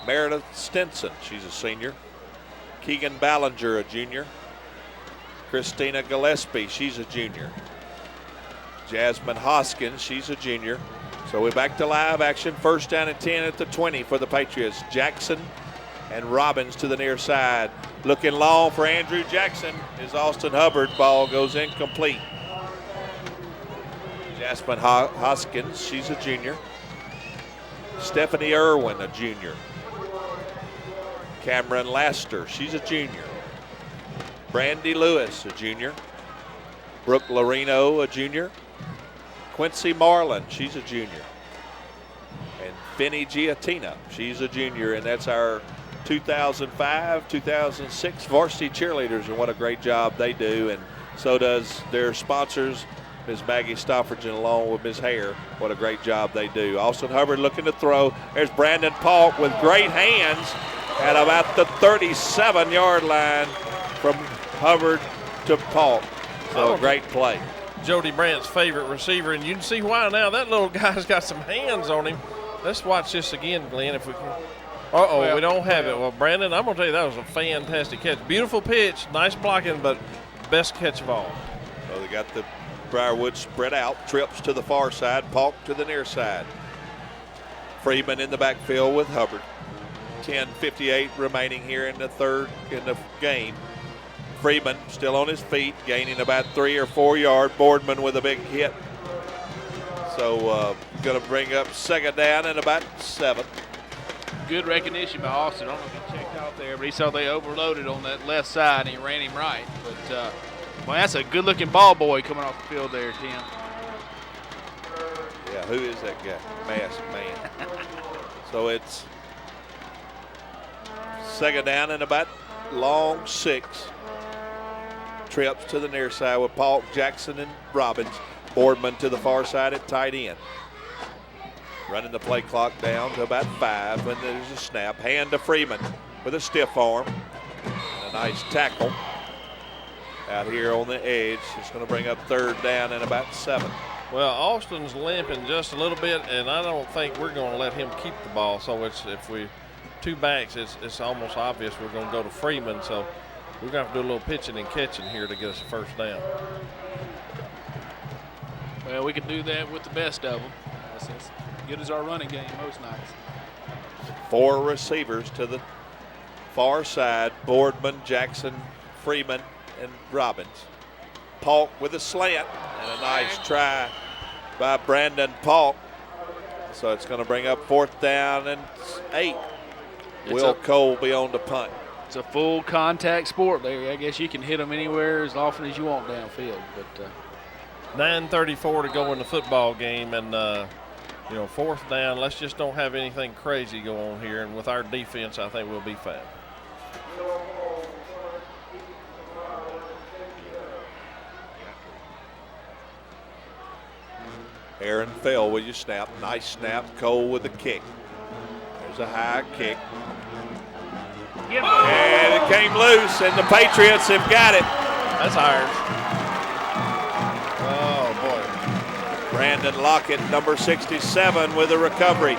Meredith Stinson, she's a senior. Keegan Ballinger, a junior. Christina Gillespie, she's a junior. Jasmine Hoskins, she's a junior. So we're back to live action. First down and 10 at the 20 for the Patriots. Jackson and Robbins to the near side. Looking long for Andrew Jackson is Austin Hubbard. Ball goes incomplete. Jasmine Hoskins, she's a junior. Stephanie Irwin, a junior. Cameron Laster, she's a junior. Brandi Lewis, a junior. Brooke Lorino, a junior. Quincy Marlin, she's a junior. And Finney Giatina, she's a junior, and that's our 2005, 2006 varsity cheerleaders, and what a great job they do, and so does their sponsors, Ms. Maggie Stoffridge, along with Ms. Hare. What a great job they do. Austin Hubbard looking to throw. There's Brandon Paulk with great hands at about the 37-yard line from Hubbard to Paulk. So a great play. Jody Brandt's favorite receiver, and you can see why now. That little guy's got some hands on him. Let's watch this again, Glenn, if we can. Uh-oh, we don't have it. Well, Brandon, I'm going to tell you, that was a fantastic catch. Beautiful pitch, nice blocking, but best catch of all. So they got the Briarwood spread out, trips to the far side, Paulk to the near side. Freeman in the backfield with Hubbard. 10:58 remaining here in the game. Freeman still on his feet, gaining about 3 or 4 yards. Boardman with a big hit. So going to bring up second down and about 7. Good recognition by Austin. I don't know if he checked out there, but he saw they overloaded on that left side and he ran him right. But, well, that's a good-looking ball boy coming off the field there, Tim. Yeah, who is that guy? Masked man. So it's second down and about long 6. Trips to the near side with Paulk, Jackson, and Robbins. Boardman to the far side at tight end. Running the play clock down to about 5 when there's a snap. Hand to Freeman with a stiff arm. And a nice tackle out here on the edge. It's going to bring up third down and about 7. Well, Austin's limping just a little bit, and I don't think we're going to let him keep the ball. So if we 2 backs, it's almost obvious we're going to go to Freeman. So we're going to have to do a little pitching and catching here to get us a first down. Well, we can do that with the best of them. That's as good as our running game most nights. 4 receivers to the far side. Boardman, Jackson, Freeman, and Robbins. Paulk with a slant and a nice try by Brandon Paulk. So it's going to bring up 4th down and 8. Will Cole be on the punt. It's a full contact sport, Larry. I guess you can hit them anywhere as often as you want downfield. But 9:34 to go in the football game, and 4th down. Let's just don't have anything crazy go on here, and with our defense, I think we'll be fine. Aaron Fell with your snap. Nice snap. Cole with the kick. There's a high kick. And it came loose, and the Patriots have got it. That's ours. Oh, boy. Brandon Lockett, number 67, with a recovery.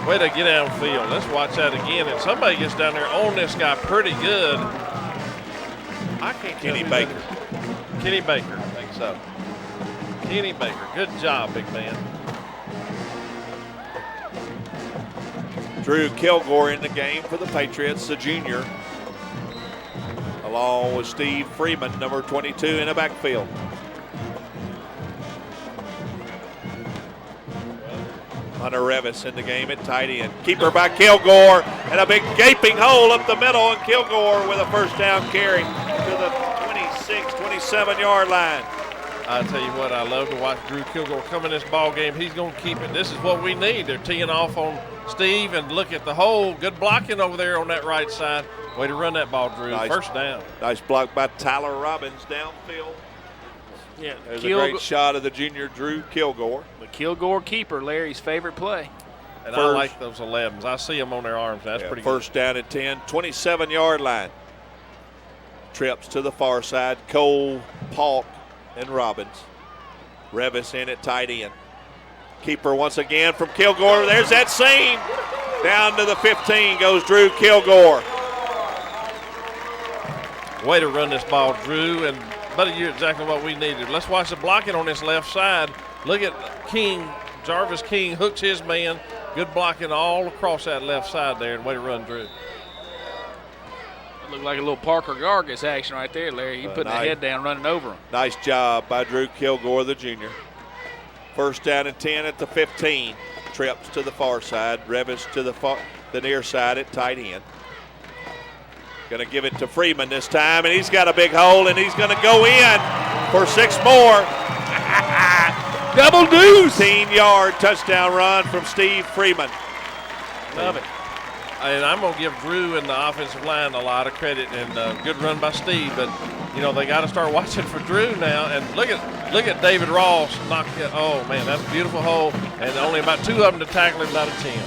Way to get downfield. Let's watch that again. And somebody gets down there on this guy pretty good. I can't Kenny Baker. Kenny Baker, I think so. Kenny Baker. Good job, big man. Drew Kilgore in the game for the Patriots, the junior, along with Steve Freeman, number 22, in the backfield. Hunter Revis in the game at tight end. Keeper by Kilgore, and a big gaping hole up the middle, and Kilgore with a first down carry to the 26, 27-yard line. I tell you what, I love to watch Drew Kilgore come in this ball game. He's going to keep it. This is what we need. They're teeing off on Steve, and look at the hole. Good blocking over there on that right side. Way to run that ball, Drew. Nice, first down. Nice block by Tyler Robbins downfield. Yeah, there's a great shot of the junior Drew Kilgore. The Kilgore keeper, Larry's favorite play. And I like those 11s. I see them on their arms. That's pretty good. First down at 10, 27-yard line. Trips to the far side. Cole, Paulk, and Robbins. Revis in at tight end. Keeper once again from Kilgore. There's that seam. Down to the 15 goes Drew Kilgore. Way to run this ball, Drew. And buddy, you're exactly what we needed. Let's watch the blocking on this left side. Look at King. Jarvis King hooks his man. Good blocking all across that left side there. And way to run, Drew. Looked like a little Parker Gargis action right there, Larry. He putting the head down, running over him. Nice job by Drew Kilgore, the junior. First down and 10 at the 15. Trips to the far side. Revis to the near side at tight end. Going to give it to Freeman this time, and he's got a big hole, and he's going to go in for 6 more. Double deuce. 15-yard touchdown run from Steve Freeman. Love it. And I'm going to give Drew and the offensive line a lot of credit, and good run by Steve. But you know they got to start watching for Drew now. And look at David Ross knock it. Oh man, that's a beautiful hole, and only about 2 of them to tackle him out of 10.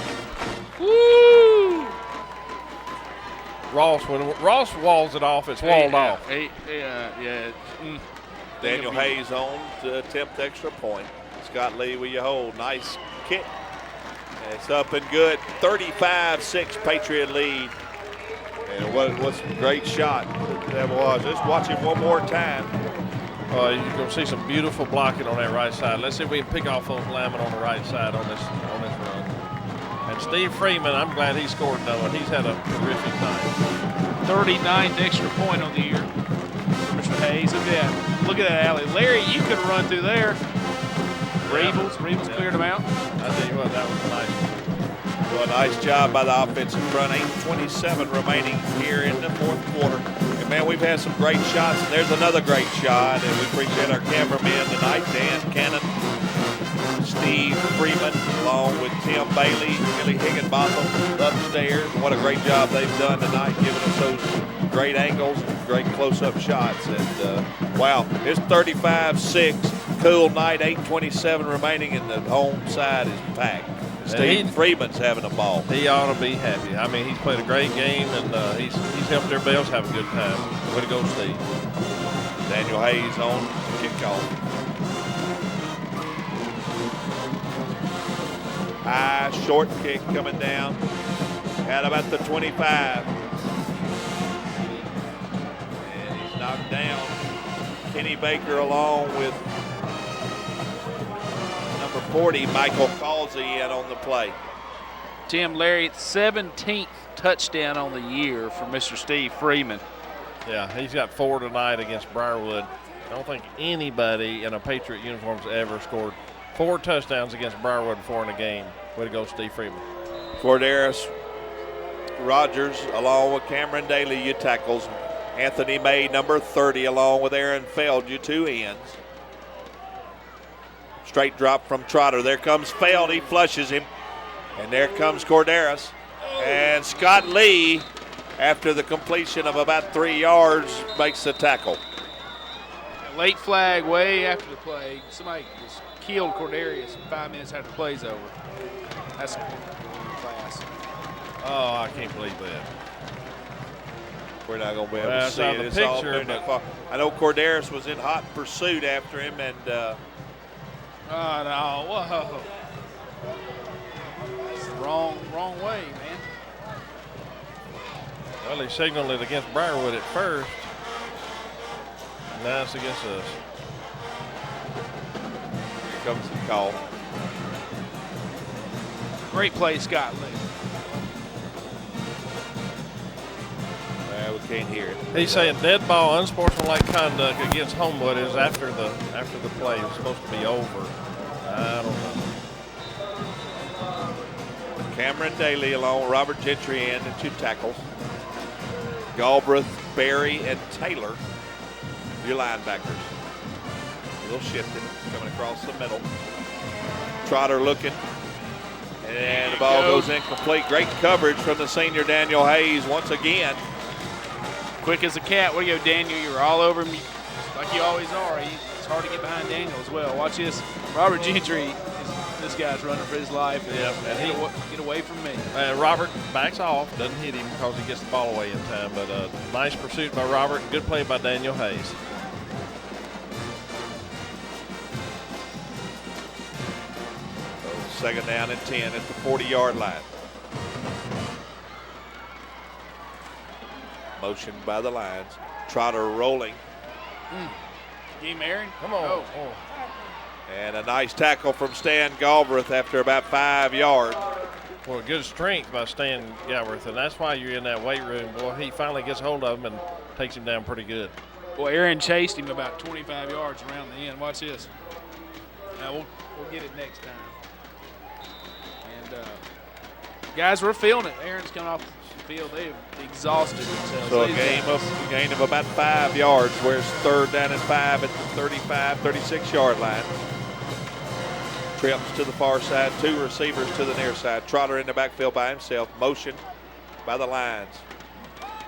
Woo! When Ross walls it off, it's walled off. Daniel Hayes on to attempt extra point. Scott Lee, will you hold? Nice kick. And it's up and good. 35-6 Patriot lead. And what's a great shot that was. Let's watch it one more time. You're going to see some beautiful blocking on that right side. Let's see if we can pick off those linemen on the right side on this run. And Steve Freeman, I'm glad he scored though, and he's had a terrific night. 39th extra point on the year for Mr. Hayes. Look at that alley. Larry, you could run through there. Rebels cleared him out. I tell you what, that was nice. Well, a nice job by the offensive front. 8:27 remaining here in the fourth quarter. And man, we've had some great shots, and there's another great shot. And we appreciate our cameramen tonight, Dan Cannon, Steve Freeman, along with Tim Bailey, Billy Higginbotham upstairs. What a great job they've done tonight, giving us those great angles, great close-up shots. And wow, it's 35-6. Cool night, 8:27 remaining, and the home side is packed. Steve Freeman's having a ball. He ought to be happy. I mean, he's played a great game, and he's helped everybody else have a good time. Way to go, Steve. Daniel Hayes on kickoff. High, short kick coming down at about the 25. And he's knocked down. Kenny Baker along with number 40, Michael Causey, in on the play. Tim, Larry, 17th touchdown on the year for Mr. Steve Freeman. Yeah, he's got 4 tonight against Briarwood. I don't think anybody in a Patriot uniform's ever scored 4 touchdowns against Briarwood before in a game. Way to go, Steve Freeman. Corderis Rogers along with Cameron Daly, you tackles. Anthony May, number 30, along with Aaron Feld, you 2 ends. Straight drop from Trotter. There comes Feld. He flushes him. And there comes Corderis. And Scott Lee, after the completion of about 3 yards, makes the tackle. A late flag way after the play. Somebody just killed Cordarius 5 minutes after the play's over. That's class. Oh, I can't believe that. We're not going to be able to see it. It's all been that far. I know Corderis was in hot pursuit after him, and oh, no. Whoa. That's the wrong way, man. Well, he signaled it against Briarwood at first. Now it's against us. Here comes the call. Great play, Scott Lee. We can't hear it. He's saying dead ball, unsportsmanlike conduct against Homewood is after the play is supposed to be over. I don't know. Cameron Daly along with Robert Gentry in and 2 tackles. Galbraith, Berry, and Taylor, your linebackers. A little shifted, coming across the middle. Trotter looking. And the ball goes incomplete. Great coverage from the senior Daniel Hayes once again. Quick as a cat. Way to go, Daniel. You were all over him like you always are. It's hard to get behind Daniel as well. Watch this. Robert Gentry, this guy's running for his life. And get away from me. Robert backs off, doesn't hit him because he gets the ball away in time. But nice pursuit by Robert. Good play by Daniel Hayes. Second down and 10 at the 40-yard line. Motioned by the lines. Trotter rolling. Game Aaron. Come on. Oh. And a nice tackle from Stan Galbraith after about 5 yards. Well, good strength by Stan Galbraith, and that's why you're in that weight room. Boy, he finally gets hold of him and takes him down pretty good. Well, Aaron chased him about 25 yards around the end. Watch this. Now we'll get it next time. And guys, we're feeling it. Aaron's coming off the field. They've exhausted themselves. So a gain of about 5 yards, where it's 3rd down and 5 at the 35, 36-yard line. Trips to the far side, 2 receivers to the near side. Trotter in the backfield by himself. Motion by the lines.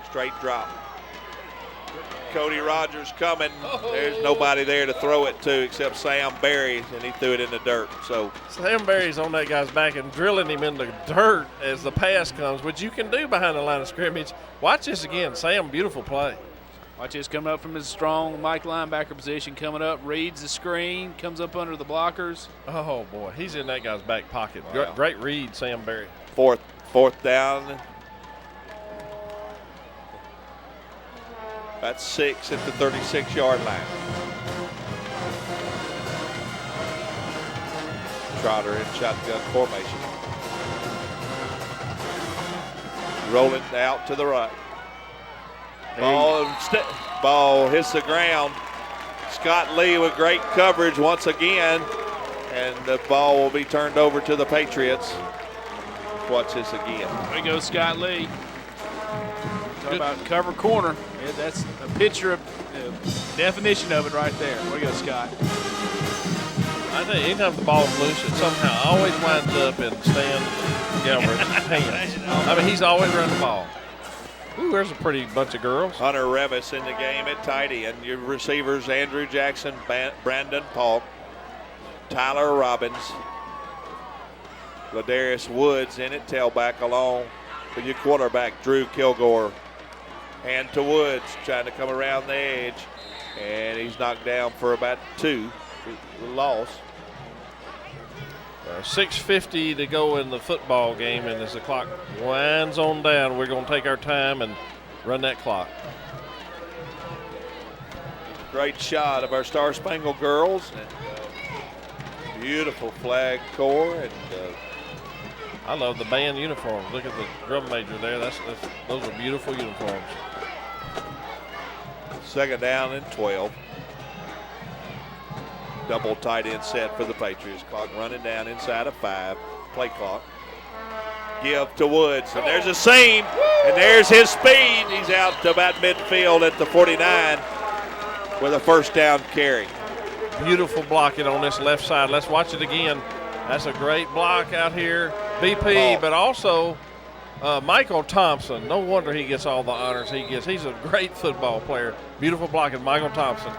Straight drop. Cody Rogers coming. There's nobody there to throw it to except Sam Berry, and he threw it in the dirt. So Sam Berry's on that guy's back and drilling him in the dirt as the pass comes, which you can do behind the line of scrimmage. Watch this again. Sam, beautiful play. Watch this coming up from his strong Mike linebacker position, coming up, reads the screen, comes up under the blockers. Oh, boy, he's in that guy's back pocket. Wow. Great read, Sam Berry. Fourth down. That's 6 at the 36-yard line. Trotter in shotgun formation. Rolling out to the right. Ball hits the ground. Scott Lee with great coverage once again, and the ball will be turned over to the Patriots. Watch this again. There goes Scott Lee. Talk about cover corner. Yeah, that's a picture of definition of it right there. There you go, Scott. I think anytime the ball's loose, it somehow always winds up in Stan Gelmer's hands. I mean, he's always running the ball. Ooh, there's a pretty bunch of girls. Hunter Revis in the game at tight end. Your receivers, Andrew Jackson, Brandon Paulk, Tyler Robbins, Ladarius Woods in at tailback along with your quarterback, Drew Kilgore. Hand to Woods, trying to come around the edge, and he's knocked down for about 2. Loss. 6:50 to go in the football game, and as the clock winds on down, we're going to take our time and run that clock. Great shot of our Star Spangled Girls. And, beautiful flag corps. And I love the band uniforms. Look at the drum major there. Those are beautiful uniforms. Second down and 12. Double tight end set for the Patriots. Clock running down inside of 5. Play clock. Give to Woods. And there's a seam. And there's his speed. He's out to about midfield at the 49 with a first down carry. Beautiful blocking on this left side. Let's watch it again. That's a great block out here. BP, but also Michael Thompson. No wonder he gets all the honors he gets. He's a great football player. Beautiful blocking, Michael Thompson.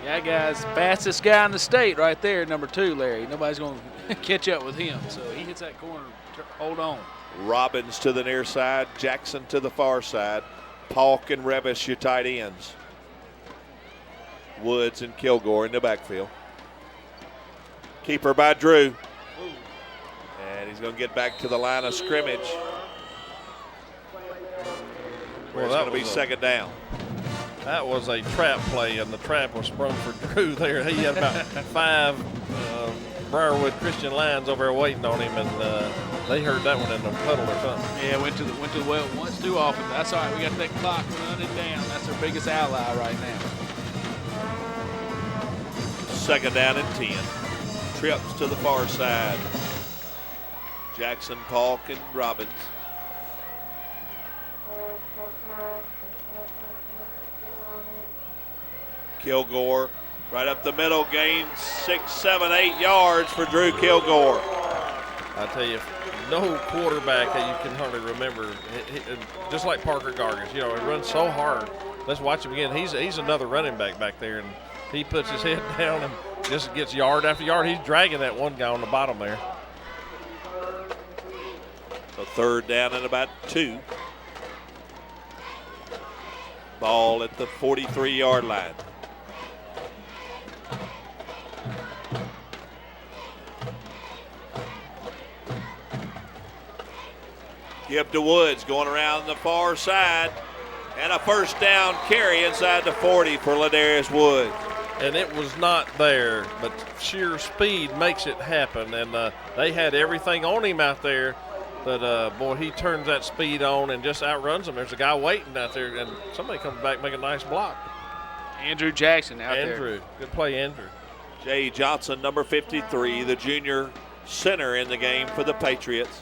That guy's fastest guy in the state right there, number 2, Larry. Nobody's going to catch up with him. So he hits that corner. Hold on. Robbins to the near side. Jackson to the far side. Paulk and Revis, your tight ends. Woods and Kilgore in the backfield. Keeper by Drew. And he's going to get back to the line of scrimmage. Where it's going to be second down. That was a trap play, and the trap was sprung for Drew there. He had about 5 Briarwood Christian Lions over there waiting on him, and they heard that one in the puddle or something. Yeah, went to the well once too often. That's all right. We got that clock running down. That's our biggest ally right now. Second down and 10. Trips to the far side. Jackson, Paulk, and Robbins. Kilgore right up the middle, gains 6, 7, 8 yards for Drew Kilgore. I tell you, no quarterback that you can hardly remember, just like Parker Gargis, you know, he runs so hard. Let's watch him again. He's another running back there, and he puts his head down and just gets yard after yard. He's dragging that one guy on the bottom there. So third down and about 2. Ball at the 43-yard line. Give to Woods going around the far side. And a first down carry inside the 40 for Ladarius Woods. And it was not there, but sheer speed makes it happen. And they had everything on him out there. But, boy, he turns that speed on and just outruns them. There's a guy waiting out there, and somebody comes back and make a nice block. Andrew Jackson out there. Andrew. Good play, Andrew. Jay Johnson, number 53, the junior center in the game for the Patriots.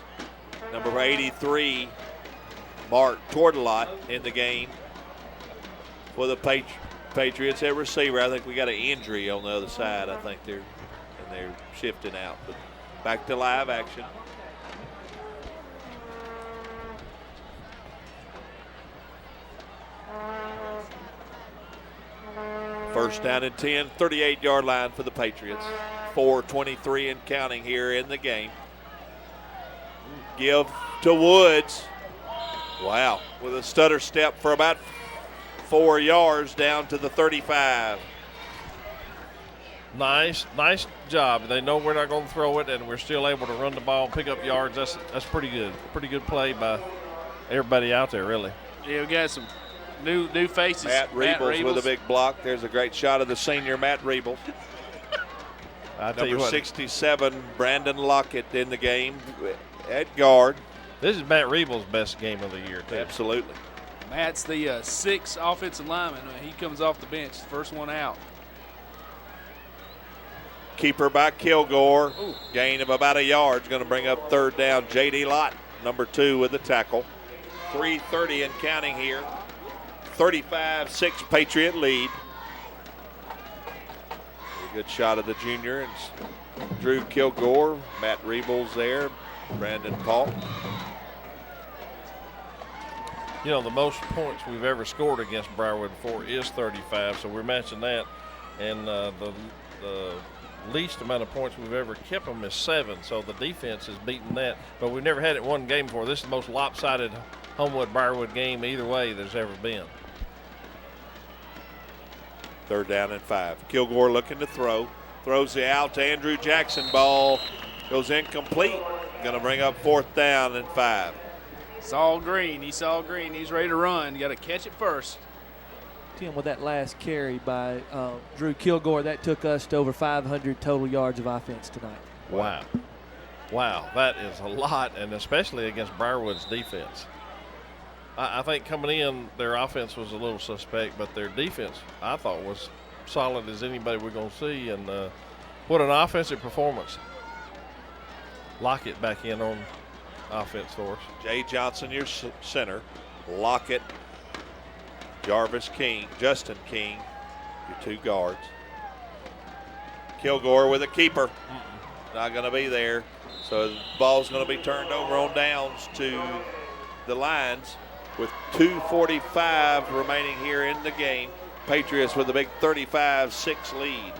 Number 83, Mark Tortelot in the game for the Patriots at receiver. I think we got an injury on the other side. I think they're and they're shifting out. But back to live action. First down and 10, 38-yard line for the Patriots. 4:23 and counting here in the game. Give to Woods. Wow, with a stutter step for about 4 yards down to the 35. Nice job. They know we're not going to throw it, and we're still able to run the ball and pick up yards. That's pretty good. Pretty good play by everybody out there, really. Yeah, we got some new faces. Matt Rebels with a big block. There's a great shot of the senior Matt Rebels. Number 67, Brandon Lockett in the game at guard. This is Matt Rebels' best game of the year, too. Absolutely. Matt's the 6th offensive lineman. He comes off the bench, first one out. Keeper by Kilgore. Ooh. Gain of about a yard is going to bring up third down. J.D. Lott, number 2 with the tackle. 3:30 and counting here. 35-6 Patriot lead. A good shot of the junior. And Drew Kilgore, Matt Rebels there, Brandon Paul. You know, the most points we've ever scored against Briarwood before is 35, so we're matching that. And the least amount of points we've ever kept them is 7, so the defense is beating that. But we've never had it one game before. This is the most lopsided Homewood-Briarwood game either way there's ever been. Third down and 5. Kilgore looking to throw. Throws the out to Andrew Jackson. Ball goes incomplete. Going to bring up 4th down and 5. Saw green. He saw green. He's ready to run. You got to catch it first. Tim, with that last carry by Drew Kilgore, that took us to over 500 total yards of offense tonight. Wow, that is a lot, and especially against Briarwood's defense. I think coming in, their offense was a little suspect, but their defense, I thought, was solid as anybody we're going to see, and what an offensive performance. Lockett back in on offense for us. Jay Johnson, your center. Lockett, Jarvis King, Justin King, your 2 guards. Kilgore with a keeper. Not going to be there. So the ball's going to be turned over on downs to the Lions with 2:45 remaining here in the game. Patriots with a big 35-6 lead.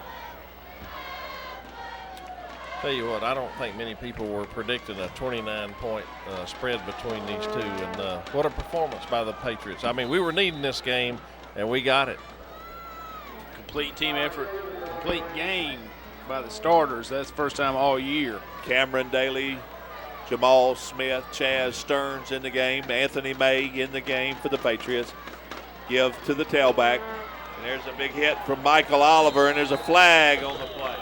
Tell you what, I don't think many people were predicting a 29-point spread between these two, and what a performance by the Patriots. I mean, we were needing this game, and we got it. Complete team effort, complete game by the starters. That's the first time all year. Cameron Daly, Jamal Smith, Chaz Stearns in the game, Anthony May in the game for the Patriots. Give to the tailback, and there's a big hit from Michael Oliver, and there's a flag on the play.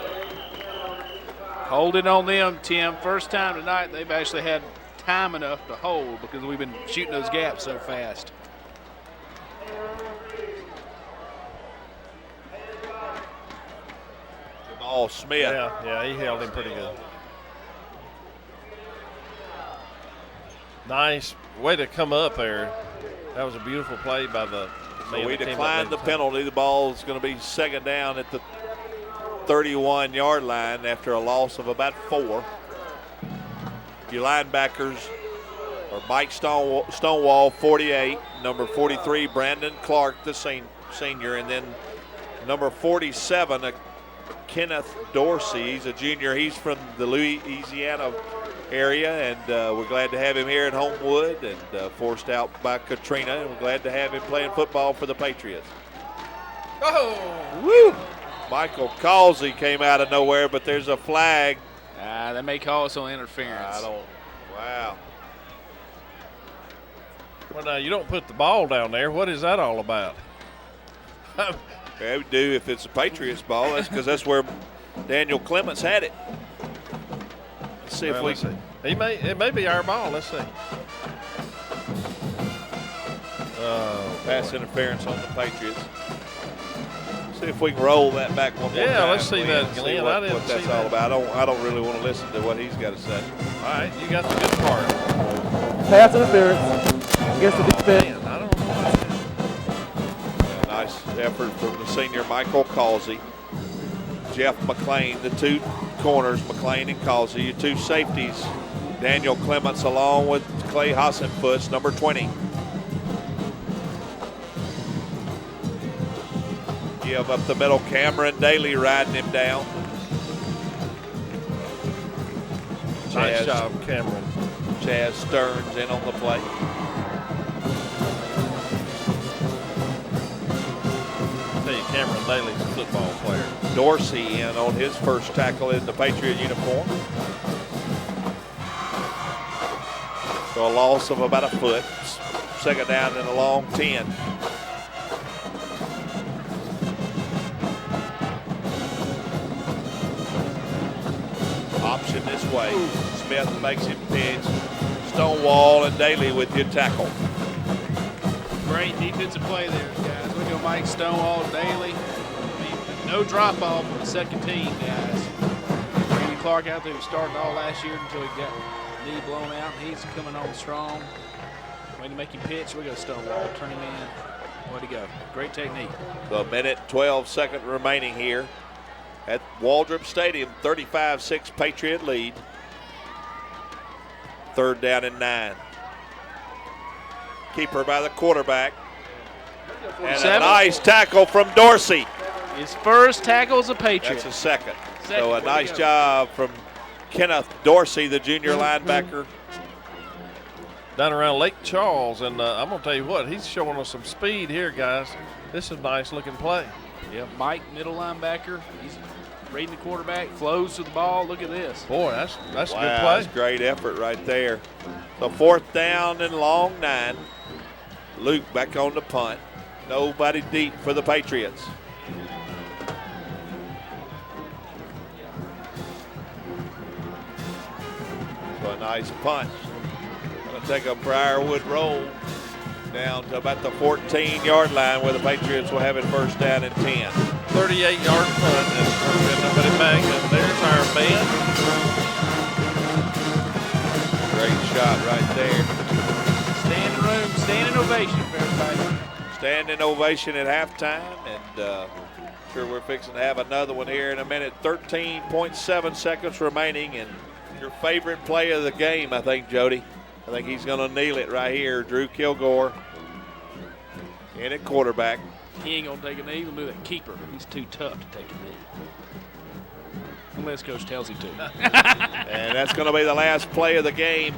Holding on them, Tim. First time tonight they've actually had time enough to hold because we've been shooting those gaps so fast. Jamal Smith. Yeah, he held him pretty good. Nice way to come up there. That was a beautiful play by the man. So we declined the penalty. The ball is going to be 2nd down at the 31-yard line after a loss of about 4. Your linebackers are Mike Stonewall, 48, number 43, Brandon Clark, the senior, and then number 47, Kenneth Dorsey. He's a junior. He's from the Louisiana area, and we're glad to have him here at Homewood, and forced out by Katrina, and we're glad to have him playing football for the Patriots. Oh! Woo! Michael Causey came out of nowhere, but there's a flag. They may call us on interference. Wow. Well, now, you don't put the ball down there. What is that all about? Yeah, we do if it's a Patriots ball. That's because that's where Daniel Clements had it. Let's see if we see. It may be our ball. Let's see. Pass interference on the Patriots. See if we can roll that back one more time. Yeah, let's see that, Glenn. What that's all about. I don't really want to listen to what he's got to say. All right, you got the good part. Pass interference against the defense. Man, I don't know. Nice effort from the senior Michael Causey. Jeff McLean, the two corners, McLean and Causey. Your two safeties, Daniel Clements along with Clay Hassenfuss, number 20. Give up the middle, Cameron Daly riding him down. Nice job, Cameron. Chaz Stearns in on the play. I tell you, Cameron Daly's a football player. Dorsey in on his first tackle in the Patriot uniform. So a loss of about a foot. Second down and a long 10. Option this way. Smith makes him pitch. Stonewall and Daly with your tackle. Great defensive play there, guys. We go Mike Stonewall, Daly. I mean, no drop off on the second team, guys. Brandon Clark out there who started all last year until he got knee blown out. He's coming on strong. Way to make him pitch. We go Stonewall, turn him in. Way to go. Great technique. So a minute, 12-second remaining here at Waldrop Stadium. 35-6 Patriot lead. Third down and 9. Keeper by the quarterback. And a nice tackle from Dorsey. His first tackle as a Patriot. That's a second. So a nice job from Kenneth Dorsey, the junior linebacker. Down around Lake Charles, and I'm going to tell you what, he's showing us some speed here, guys. This is a nice looking play. Yeah, Mike, middle linebacker. He's reading the quarterback, flows to the ball. Look at this. Boy, that's a good play. That's great effort right there. So fourth down and long 9. Luke back on the punt. Nobody deep for the Patriots. So a nice punt. Going to take a Briarwood roll down to about the 14-yard line where the Patriots will have it first down and 10. 38-yard punt, and we're getting nobody back, and there's our Mann. Great shot right there. Standing room, standing ovation for everybody. Standing ovation at halftime, and sure we're fixing to have another one here in a minute. 13.7 seconds remaining, and your favorite play of the game, I think, Jody. I think he's going to kneel it right here. Drew Kilgore in at quarterback. He ain't going to take a knee. He'll do that keeper. He's too tough to take a knee. Unless Coach tells him to. And that's going to be the last play of the game.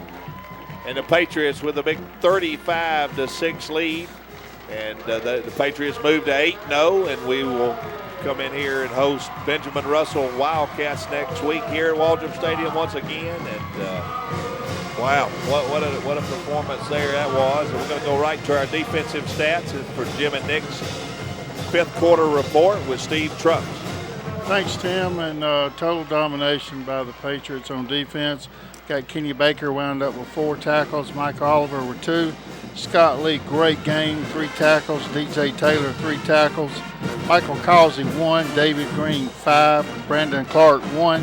And the Patriots with a big 35-6 lead. And the Patriots move to 8-0, and we will come in here and host Benjamin Russell Wildcats next week here at Waldrop Stadium once again. And wow, what a performance there that was. And we're going to go right to our defensive stats for Jim and Nick's fifth quarter report with Steve Trucks. Thanks, Tim. And total domination by the Patriots on defense. Got Kenny Baker wound up with 4 tackles. Mike Oliver with 2. Scott Lee, great game, 3 tackles. DJ Taylor, 3 tackles. Michael Causey, 1. David Green, 5. Brandon Clark, 1.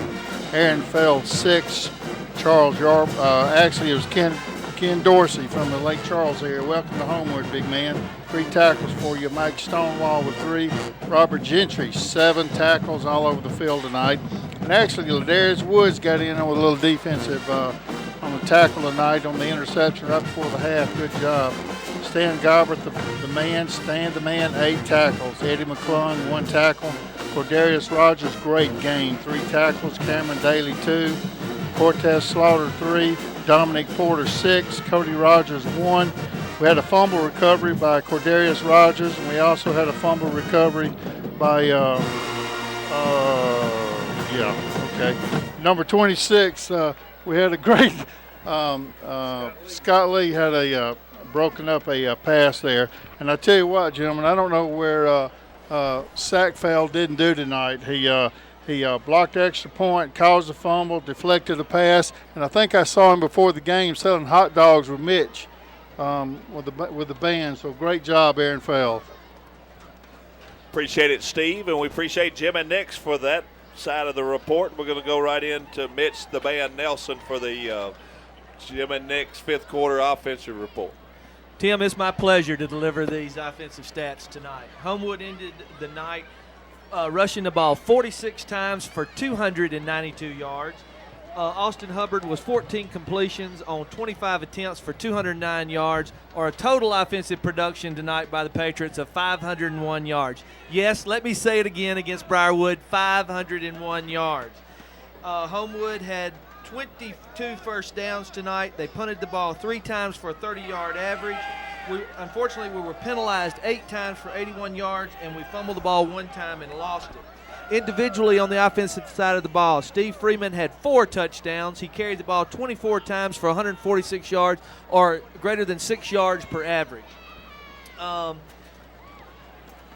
Aaron Feld, 6. Charles Yarb, actually it was Ken Dorsey from the Lake Charles area. Welcome to Homewood, big man. 3 tackles for you. Mike Stonewall with 3. Robert Gentry, 7 tackles all over the field tonight. And actually, Ladarius Woods got in with a little defensive on the tackle tonight on the interception right before the half. Good job. Stan Gobbert, the man, 8 tackles. Eddie McClung, 1 tackle. Cordarius Rogers, great game, 3 tackles. Cameron Daly, 2. Cortez Slaughter, 3. Dominic Porter, 6. Cody Rogers, 1. We had a fumble recovery by Cordarius Rogers, and we also had a fumble recovery by, number 26. We had a great, Scott Lee had a broken up a pass there. And I tell you what, gentlemen, I don't know where Sackfeld didn't do tonight. He blocked the extra point, caused a fumble, deflected a pass, and I think I saw him before the game selling hot dogs with Mitch with the band. So great job, Aaron Feld. Appreciate it, Steve, and we appreciate Jim and Nick's for that side of the report. We're going to go right into Mitch the Band Nelson for the Jim and Nick's fifth quarter offensive report. Tim, it's my pleasure to deliver these offensive stats tonight. Homewood ended the night rushing the ball 46 times for 292 yards. Austin Hubbard was 14 completions on 25 attempts for 209 yards, or a total offensive production tonight by the Patriots of 501 yards. Yes, let me say it again against Briarwood, 501 yards. Homewood had 22 first downs tonight. They punted the ball 3 times for a 30-yard average. Unfortunately, we were penalized 8 times for 81 yards, and we fumbled the ball 1 time and lost it. Individually on the offensive side of the ball, Steve Freeman had 4 touchdowns. He carried the ball 24 times for 146 yards, or greater than 6 yards per average.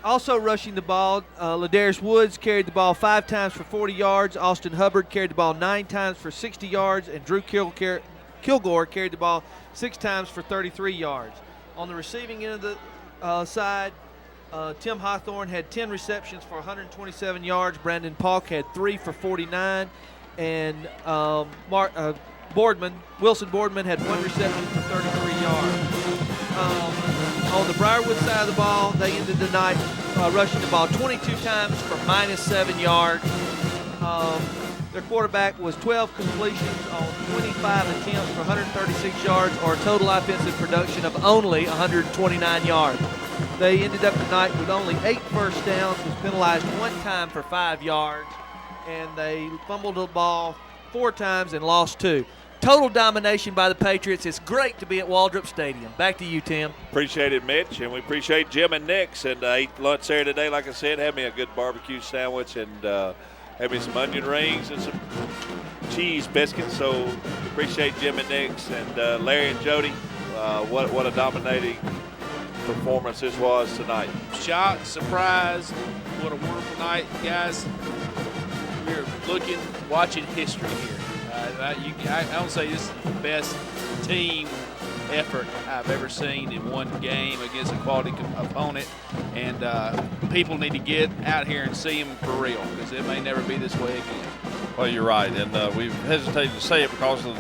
Also rushing the ball, Ladarius Woods carried the ball 5 times for 40 yards. Austin Hubbard carried the ball 9 times for 60 yards, and Drew Kilgore carried the ball 6 times for 33 yards. On the receiving end of the side, Tim Hawthorne had 10 receptions for 127 yards. Brandon Paulk had 3 for 49. And Wilson Boardman had 1 reception for 33 yards. On the Briarwood side of the ball, they ended the night rushing the ball 22 times for -7 yards. Their quarterback was 12 completions on 25 attempts for 136 yards, or a total offensive production of only 129 yards. They ended up tonight with only 8 first downs, was penalized 1 time for 5 yards, and they fumbled the ball 4 times and lost 2. Total domination by the Patriots. It's great to be at Waldrop Stadium. Back to you, Tim. Appreciate it, Mitch, and we appreciate Jim and Nick's. And I ate lunch there today, like I said. Had me a good barbecue sandwich and had me some onion rings and some cheese biscuits. So appreciate Jim and Nick's and Larry and Jody. What a dominating performance this was tonight. Shock, surprise, what a wonderful night, guys. We're watching history here. I don't say this is the best team effort I've ever seen in one game against a quality opponent, and people need to get out here and see them for real, because it may never be this way again. Well, you're right, and we've hesitated to say it because of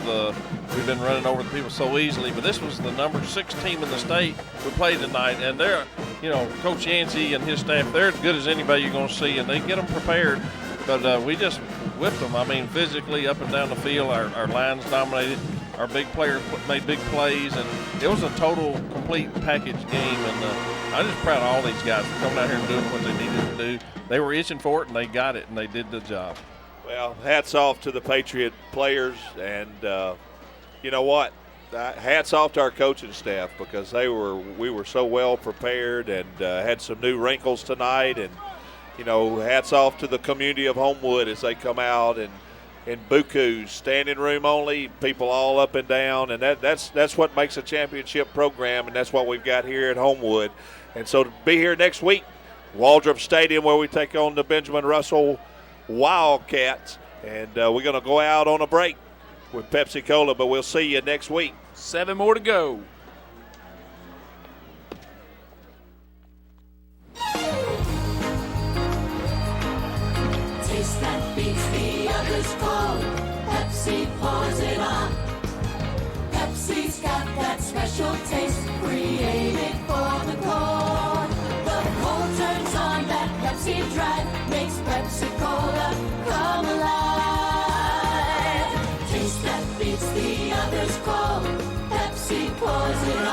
we've been running over the people so easily, but this was the number 6 team in the state who played tonight, and they're, Coach Yancey and his staff, they're as good as anybody you're going to see, and they get them prepared, but we just whipped them. I mean, physically up and down the field, our lines dominated, our big players made big plays, and it was a total, complete package game, and I'm just proud of all these guys for coming out here and doing what they needed to do. They were itching for it, and they got it, and they did the job. Well, hats off to the Patriot players, and you know what? Hats off to our coaching staff, because we were so well prepared and had some new wrinkles tonight, and hats off to the community of Homewood as they come out and bukus, standing room only, people all up and down, and that's what makes a championship program, and that's what we've got here at Homewood. And so to be here next week, Waldrop Stadium, where we take on the Benjamin Russell Wildcats, and we're going to go out on a break with Pepsi Cola, but we'll see you next week. 7 more to go. Taste that beats the others cold. Pepsi pours it on. Pepsi's got that special taste created for the cold. The cold turns on that Pepsi drive, makes Pepsi Cola come alive. Taste that beats the others cold. Pepsi pours it on.